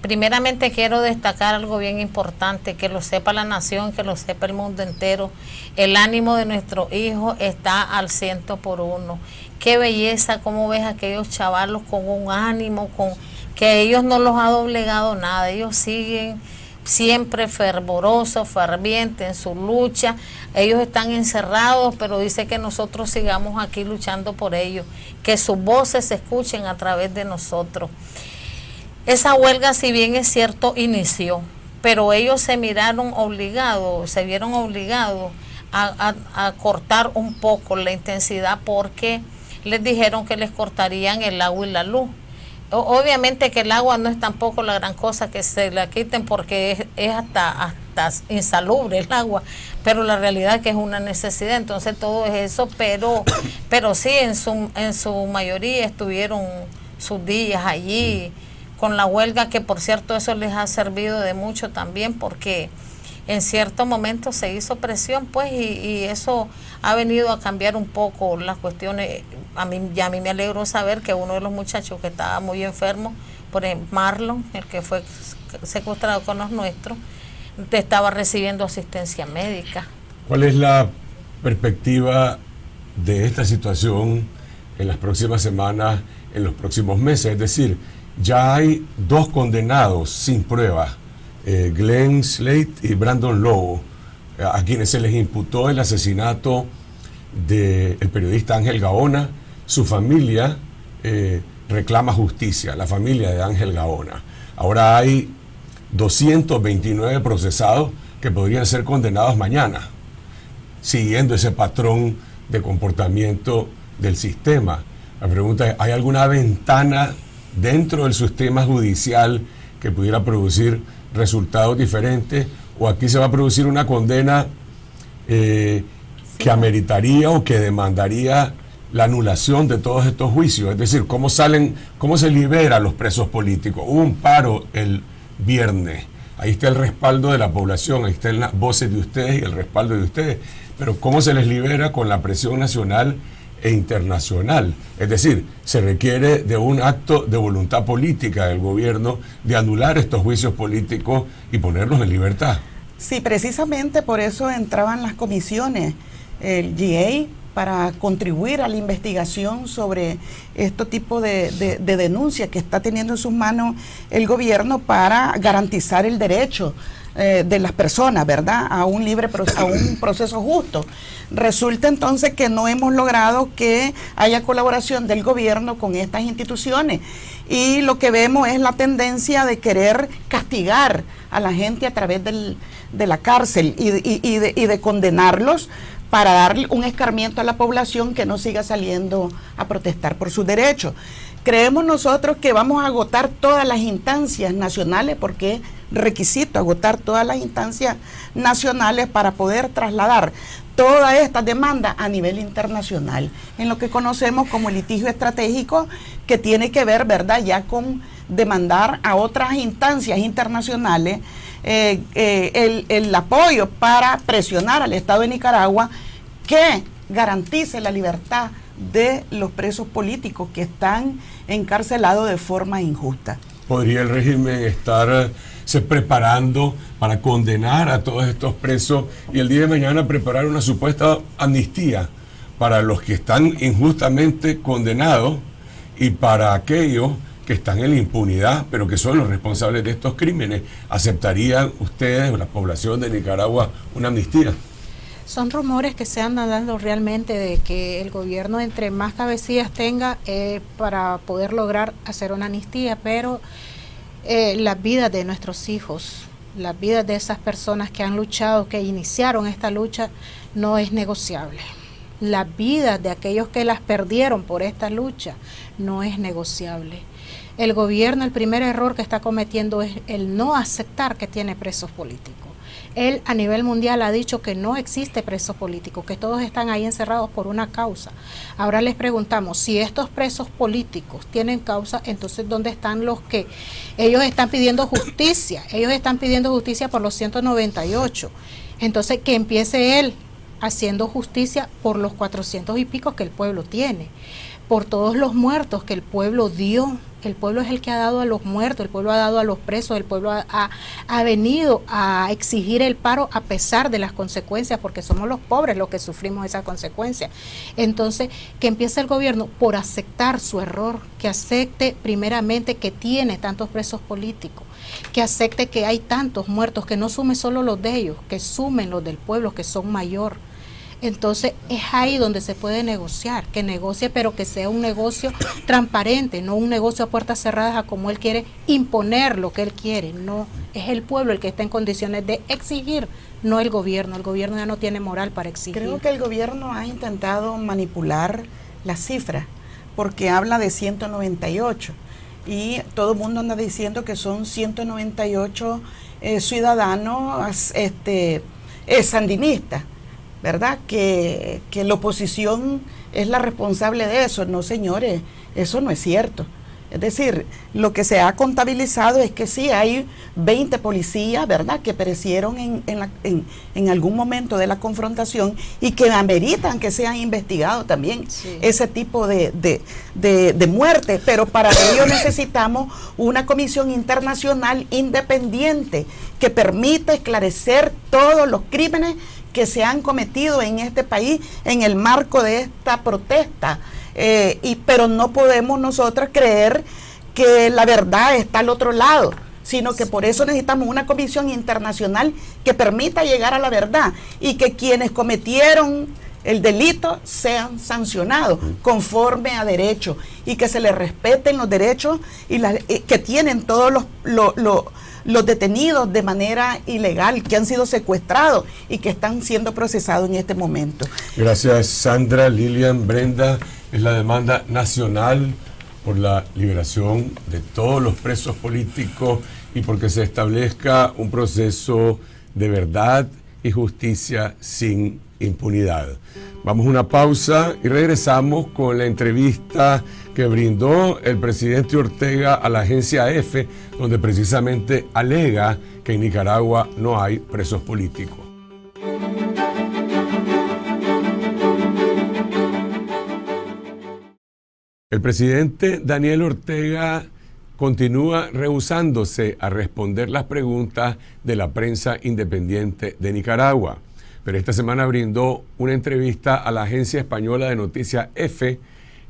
Primeramente quiero destacar algo bien importante, que lo sepa la nación, que lo sepa el mundo entero. El ánimo de nuestros hijos está al 100%. Qué belleza, cómo ves a aquellos chavalos con un ánimo, con que ellos no los ha doblegado nada, ellos siguen siempre fervorosos, fervientes en su lucha. Ellos están encerrados, pero dice que nosotros sigamos aquí luchando por ellos, que sus voces se escuchen a través de nosotros. Esa huelga, si bien es cierto, inició, pero ellos se vieron obligados a cortar un poco la intensidad, porque les dijeron que les cortarían el agua y la luz. Obviamente que el agua no es tampoco la gran cosa que se la quiten, porque es hasta insalubre el agua, pero la realidad es que es una necesidad. Entonces todo es eso, pero sí, en su mayoría estuvieron sus días allí con la huelga, que por cierto eso les ha servido de mucho también, porque en cierto momento se hizo presión, pues, y eso ha venido a cambiar un poco las cuestiones. A mí me alegro saber que uno de los muchachos que estaba muy enfermo, por ejemplo, Marlon, el que fue secuestrado con los nuestros, estaba recibiendo asistencia médica. ¿Cuál es la perspectiva de esta situación en las próximas semanas, en los próximos meses? Es decir, ya hay 2 condenados sin prueba, Glenn Slate y Brandon Lowe, a quienes se les imputó el asesinato del periodista Ángel Gaona. Su familia reclama justicia, la familia de Ángel Gaona. Ahora hay 229 procesados que podrían ser condenados mañana, siguiendo ese patrón de comportamiento del sistema. La pregunta es, ¿hay alguna ventana dentro del sistema judicial que pudiera producir resultados diferentes, o aquí se va a producir una condena que ameritaría o que demandaría la anulación de todos estos juicios? Es decir, ¿cómo se libera a los presos políticos? Hubo un paro el viernes, ahí está el respaldo de la población, ahí están las voces de ustedes y el respaldo de ustedes, pero ¿cómo se les libera con la presión nacional e internacional? Es decir, se requiere de un acto de voluntad política del gobierno de anular estos juicios políticos y ponerlos en libertad. Sí, precisamente por eso entraban las comisiones, el GA, para contribuir a la investigación sobre este tipo de denuncias que está teniendo en sus manos el gobierno para garantizar el derecho de las personas, ¿verdad?, a un proceso justo. Resulta entonces que no hemos logrado que haya colaboración del gobierno con estas instituciones, y lo que vemos es la tendencia de querer castigar a la gente a través de la cárcel y de condenarlos para darle un escarmiento a la población que no siga saliendo a protestar por sus derechos. Creemos nosotros que vamos a agotar todas las instancias nacionales, porque es requisito agotar todas las instancias nacionales para poder trasladar todas estas demandas a nivel internacional, en lo que conocemos como el litigio estratégico, que tiene que ver, ¿verdad?, ya con demandar a otras instancias internacionales el apoyo para presionar al Estado de Nicaragua que garantice la libertad de los presos políticos que están encarcelados de forma injusta. ¿Podría el régimen estar preparando para condenar a todos estos presos y el día de mañana preparar una supuesta amnistía para los que están injustamente condenados y para aquellos que están en la impunidad, pero que son los responsables de estos crímenes. ¿Aceptarían ustedes, la población de Nicaragua, una amnistía? Son rumores que se andan dando realmente de que el gobierno entre más cabecillas tenga para poder lograr hacer una amnistía, pero las vidas de nuestros hijos, las vidas de esas personas que han luchado, que iniciaron esta lucha, no es negociable. Las vidas de aquellos que las perdieron por esta lucha no es negociable. El gobierno, el primer error que está cometiendo es el no aceptar que tiene presos políticos. Él a nivel mundial ha dicho que no existe presos políticos, que todos están ahí encerrados por una causa. Ahora les preguntamos, si estos presos políticos tienen causa, entonces ¿dónde están los que ellos están pidiendo justicia? Ellos están pidiendo justicia por los 198. Entonces que empiece él haciendo justicia por los 400 y pico que el pueblo tiene, por todos los muertos que el pueblo dio. El pueblo es el que ha dado a los muertos, el pueblo ha dado a los presos, el pueblo ha venido a exigir el paro a pesar de las consecuencias, porque somos los pobres los que sufrimos esas consecuencias. Entonces, que empiece el gobierno por aceptar su error, que acepte primeramente que tiene tantos presos políticos, que acepte que hay tantos muertos, que no sume solo los de ellos, que sumen los del pueblo, que son mayor. Entonces es ahí donde se puede negociar, que negocie, pero que sea un negocio transparente, no un negocio a puertas cerradas a como él quiere imponer lo que él quiere. No, es el pueblo el que está en condiciones de exigir, no el gobierno. El gobierno ya no tiene moral para exigir. Creo que el gobierno ha intentado manipular las cifras, porque habla de 198 y todo el mundo anda diciendo que son 198 ciudadanos sandinistas, ¿verdad? Que la oposición es la responsable de eso. No, señores, eso no es cierto. Es decir, lo que se ha contabilizado es que sí hay 20 policías, ¿verdad?, que perecieron en algún momento de la confrontación y que ameritan que sean investigados también ese tipo de muerte. Pero para ello necesitamos una comisión internacional independiente que permita esclarecer todos los crímenes que se han cometido en este país en el marco de esta protesta. Pero no podemos nosotros creer que la verdad está al otro lado, sino que por eso necesitamos una comisión internacional que permita llegar a la verdad y que quienes cometieron el delito sean sancionados conforme a derecho y que se les respeten los derechos y que tienen todos los detenidos de manera ilegal, que han sido secuestrados y que están siendo procesados en este momento. Gracias, Sandra. Lilian, Brenda, es la demanda nacional por la liberación de todos los presos políticos y porque se establezca un proceso de verdad y justicia sin impunidad. Vamos a una pausa y regresamos con la entrevista que brindó el presidente Ortega a la agencia EFE, donde precisamente alega que en Nicaragua no hay presos políticos. El presidente Daniel Ortega continúa rehusándose a responder las preguntas de la prensa independiente de Nicaragua. Pero esta semana brindó una entrevista a la agencia española de noticias EFE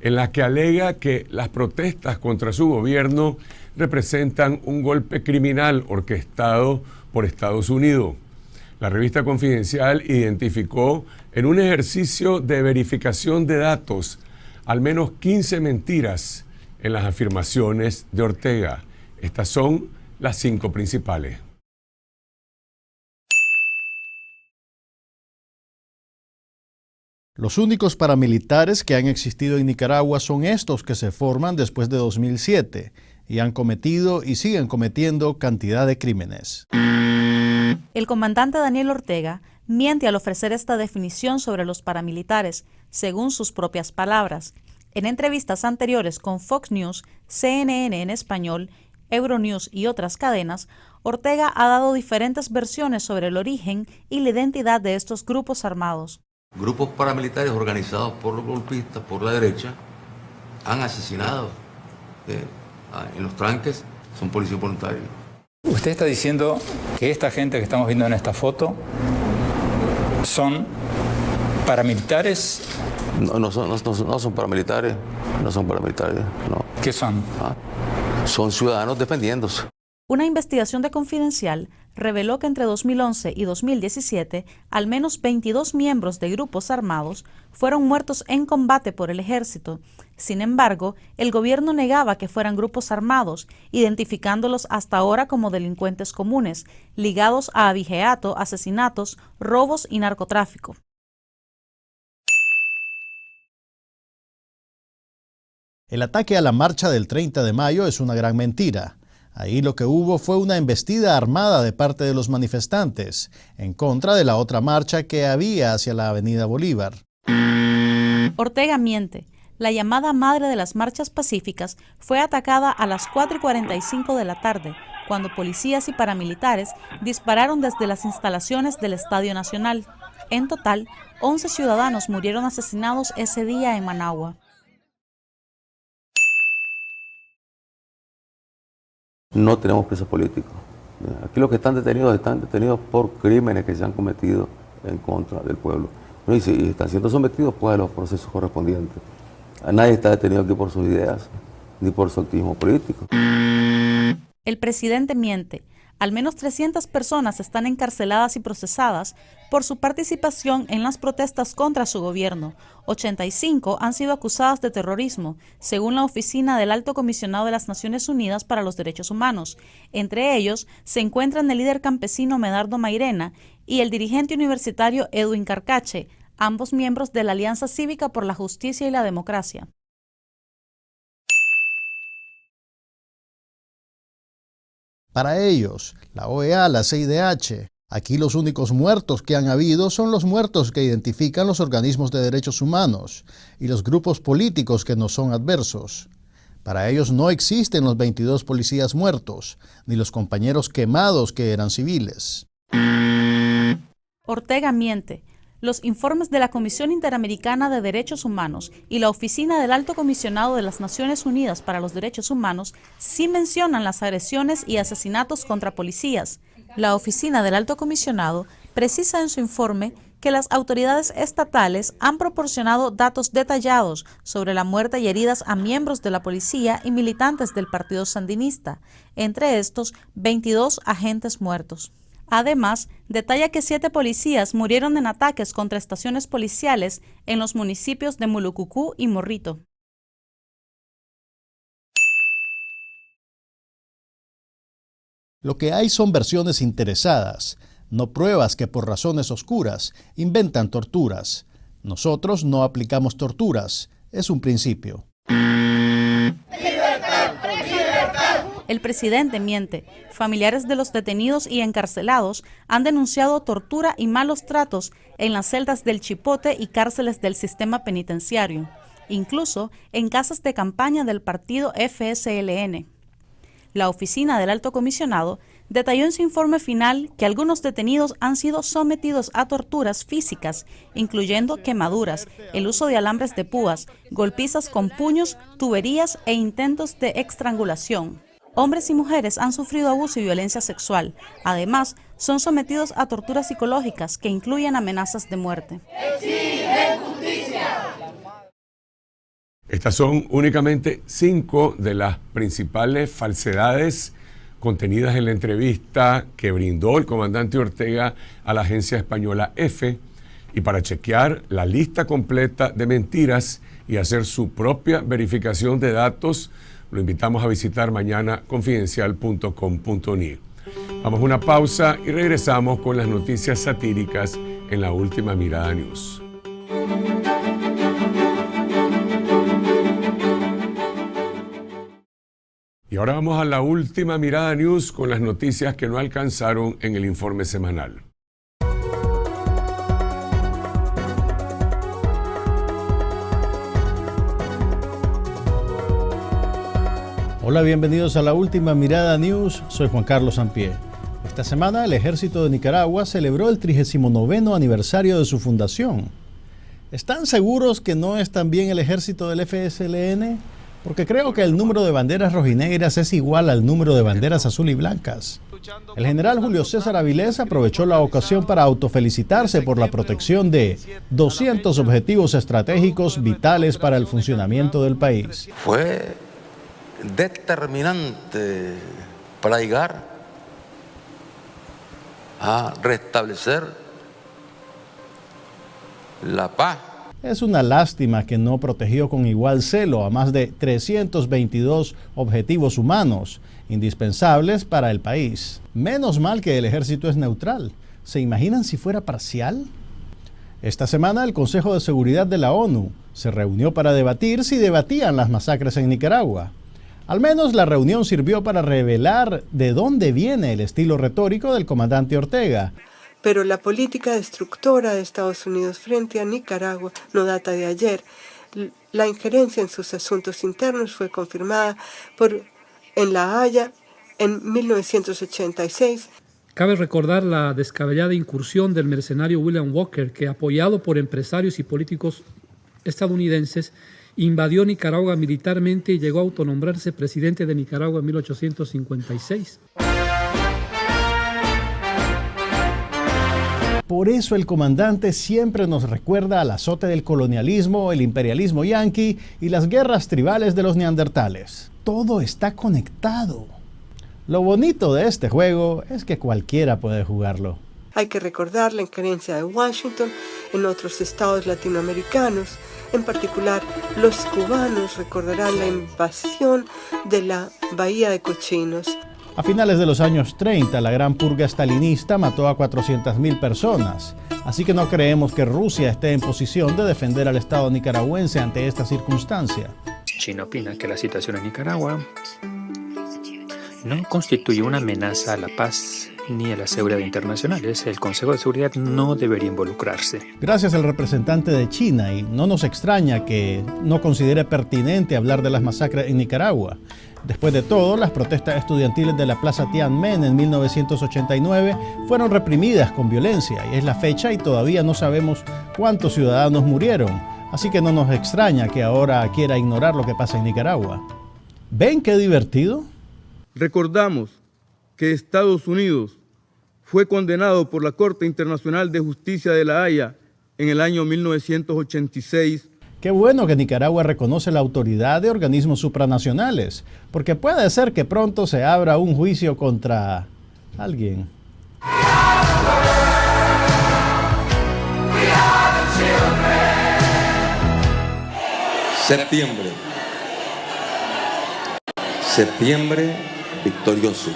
en la que alega que las protestas contra su gobierno representan un golpe criminal orquestado por Estados Unidos. La revista Confidencial identificó en un ejercicio de verificación de datos al menos 15 mentiras en las afirmaciones de Ortega. Estas son las 5 principales. Los únicos paramilitares que han existido en Nicaragua son estos que se forman después de 2007 y han cometido y siguen cometiendo cantidad de crímenes. El comandante Daniel Ortega miente al ofrecer esta definición sobre los paramilitares, según sus propias palabras. En entrevistas anteriores con Fox News, CNN en español, Euronews y otras cadenas, Ortega ha dado diferentes versiones sobre el origen y la identidad de estos grupos armados. Grupos paramilitares organizados por los golpistas, por la derecha, han asesinado en los tranques, son policías voluntarios. Usted está diciendo que esta gente que estamos viendo en esta foto son paramilitares. No son paramilitares, no. ¿Qué son? son ciudadanos defendiéndose. Una investigación de Confidencial reveló que entre 2011 y 2017, al menos 22 miembros de grupos armados fueron muertos en combate por el ejército. Sin embargo, el gobierno negaba que fueran grupos armados, identificándolos hasta ahora como delincuentes comunes, ligados a abigeato, asesinatos, robos y narcotráfico. El ataque a la marcha del 30 de mayo es una gran mentira. Ahí lo que hubo fue una embestida armada de parte de los manifestantes, en contra de la otra marcha que había hacia la Avenida Bolívar. Ortega miente. La llamada madre de las marchas pacíficas fue atacada a las 4:45 de la tarde, cuando policías y paramilitares dispararon desde las instalaciones del Estadio Nacional. En total, 11 ciudadanos murieron asesinados ese día en Managua. No tenemos presos políticos. Aquí los que están detenidos por crímenes que se han cometido en contra del pueblo. Y si están siendo sometidos pues a los procesos correspondientes. Nadie está detenido aquí por sus ideas, ni por su activismo político. El presidente miente. Al menos 300 personas están encarceladas y procesadas por su participación en las protestas contra su gobierno. 85 han sido acusadas de terrorismo, según la Oficina del Alto Comisionado de las Naciones Unidas para los Derechos Humanos. Entre ellos se encuentran el líder campesino Medardo Mairena y el dirigente universitario Edwin Carcache, ambos miembros de la Alianza Cívica por la Justicia y la Democracia. Para ellos, la OEA, la CIDH, aquí los únicos muertos que han habido son los muertos que identifican los organismos de derechos humanos y los grupos políticos que nos son adversos. Para ellos no existen los 22 policías muertos, ni los compañeros quemados que eran civiles. Ortega miente. Los informes de la Comisión Interamericana de Derechos Humanos y la Oficina del Alto Comisionado de las Naciones Unidas para los Derechos Humanos sí mencionan las agresiones y asesinatos contra policías. La Oficina del Alto Comisionado precisa en su informe que las autoridades estatales han proporcionado datos detallados sobre la muerte y heridas a miembros de la policía y militantes del Partido Sandinista, entre estos 22 agentes muertos. Además, detalla que 7 policías murieron en ataques contra estaciones policiales en los municipios de Mulucucú y Morrito. Lo que hay son versiones interesadas, no pruebas que por razones oscuras inventan torturas. Nosotros no aplicamos torturas, es un principio. El presidente miente. Familiares de los detenidos y encarcelados han denunciado tortura y malos tratos en las celdas del Chipote y cárceles del sistema penitenciario, incluso en casas de campaña del partido FSLN. La Oficina del Alto Comisionado detalló en su informe final que algunos detenidos han sido sometidos a torturas físicas, incluyendo quemaduras, el uso de alambres de púas, golpizas con puños, tuberías e intentos de estrangulación. Hombres y mujeres han sufrido abuso y violencia sexual. Además, son sometidos a torturas psicológicas que incluyen amenazas de muerte. ¡Exigen justicia! Estas son únicamente 5 de las principales falsedades contenidas en la entrevista que brindó el comandante Ortega a la agencia española EFE. Y para chequear la lista completa de mentiras y hacer su propia verificación de datos, lo invitamos a visitar mañana confidencial.com.ni. Vamos a una pausa y regresamos con las noticias satíricas en La Última Mirada News. Y ahora vamos a La Última Mirada News con las noticias que no alcanzaron en el informe semanal. Hola, bienvenidos a La Última Mirada News, soy Juan Carlos Sampié. Esta semana el Ejército de Nicaragua celebró el 39º aniversario de su fundación. ¿Están seguros que no es también el ejército del FSLN? Porque creo que el número de banderas rojinegras es igual al número de banderas azul y blancas. El general Julio César Avilés aprovechó la ocasión para autofelicitarse por la protección de 200 objetivos estratégicos vitales para el funcionamiento del país. Fue determinante para llegar a restablecer la paz. Es una lástima que no protegió con igual celo a más de 322 objetivos humanos indispensables para el país. Menos mal que el ejército es neutral. ¿Se imaginan si fuera parcial? Esta semana el Consejo de Seguridad de la ONU se reunió para debatir si debatían las masacres en Nicaragua. Al menos la reunión sirvió para revelar de dónde viene el estilo retórico del comandante Ortega. Pero la política destructora de Estados Unidos frente a Nicaragua no data de ayer. La injerencia en sus asuntos internos fue confirmada en La Haya en 1986. Cabe recordar la descabellada incursión del mercenario William Walker, que apoyado por empresarios y políticos estadounidenses, invadió Nicaragua militarmente y llegó a autonombrarse presidente de Nicaragua en 1856. Por eso el comandante siempre nos recuerda al azote del colonialismo, el imperialismo yanqui y las guerras tribales de los neandertales. Todo está conectado. Lo bonito de este juego es que cualquiera puede jugarlo. Hay que recordar la injerencia de Washington en otros estados latinoamericanos. En particular, los cubanos recordarán la invasión de la Bahía de Cochinos. A finales de los años 30, la gran purga stalinista mató a 400.000 personas. Así que no creemos que Rusia esté en posición de defender al Estado nicaragüense ante esta circunstancia. China opina que la situación en Nicaragua no constituye una amenaza a la paz ni a la seguridad internacional. El Consejo de Seguridad no debería involucrarse. Gracias al representante de China, y no nos extraña que no considere pertinente hablar de las masacres en Nicaragua. Después de todo, las protestas estudiantiles de la Plaza Tiananmen en 1989 fueron reprimidas con violencia, y es la fecha y todavía no sabemos cuántos ciudadanos murieron. Así que no nos extraña que ahora quiera ignorar lo que pasa en Nicaragua. ¿Ven qué divertido? Recordamos que Estados Unidos fue condenado por la Corte Internacional de Justicia de La Haya en el año 1986. Qué bueno que Nicaragua reconoce la autoridad de organismos supranacionales, porque puede ser que pronto se abra un juicio contra alguien. Septiembre victorioso.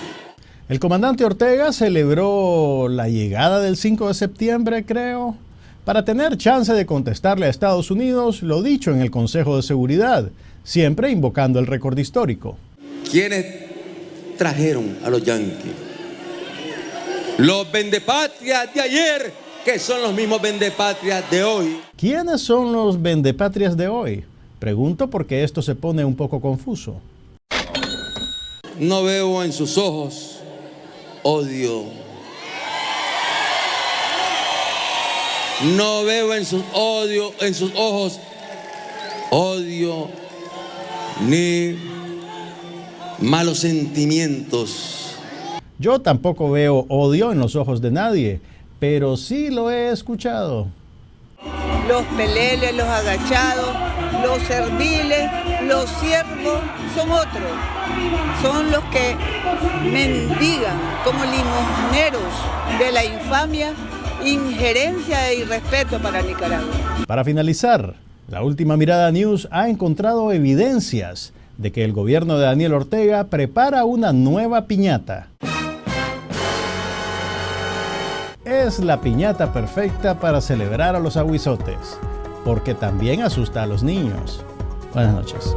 El comandante Ortega celebró la llegada del 5 de septiembre, creo, para tener chance de contestarle a Estados Unidos lo dicho en el Consejo de Seguridad, siempre invocando el récord histórico. ¿Quiénes trajeron a los yanquis? Los vendepatrias de ayer, que son los mismos vendepatrias de hoy. ¿Quiénes son los vendepatrias de hoy? Pregunto porque esto se pone un poco confuso. No veo en sus ojos odio. No veo en sus ojos odio ni malos sentimientos. Yo tampoco veo odio en los ojos de nadie, pero sí lo he escuchado. Los peleles, los agachados, los serviles, los siervos son otros. Son los que mendigan como limosneros de la infamia, injerencia e irrespeto para Nicaragua. Para finalizar, la Última Mirada News ha encontrado evidencias de que el gobierno de Daniel Ortega prepara una nueva piñata. Es la piñata perfecta para celebrar a los aguizotes, porque también asusta a los niños. Buenas noches.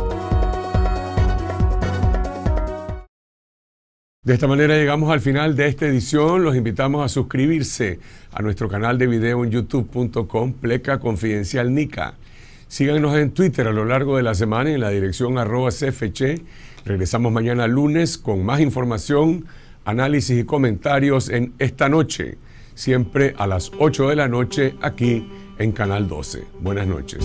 De esta manera llegamos al final de esta edición. Los invitamos a suscribirse a nuestro canal de video en youtube.com Pleca Confidencial Nica. Síganos en Twitter a lo largo de la semana en la dirección @CFC. Regresamos mañana lunes con más información, análisis y comentarios en Esta Noche, siempre a las 8 de la noche aquí en Canal 12. Buenas noches.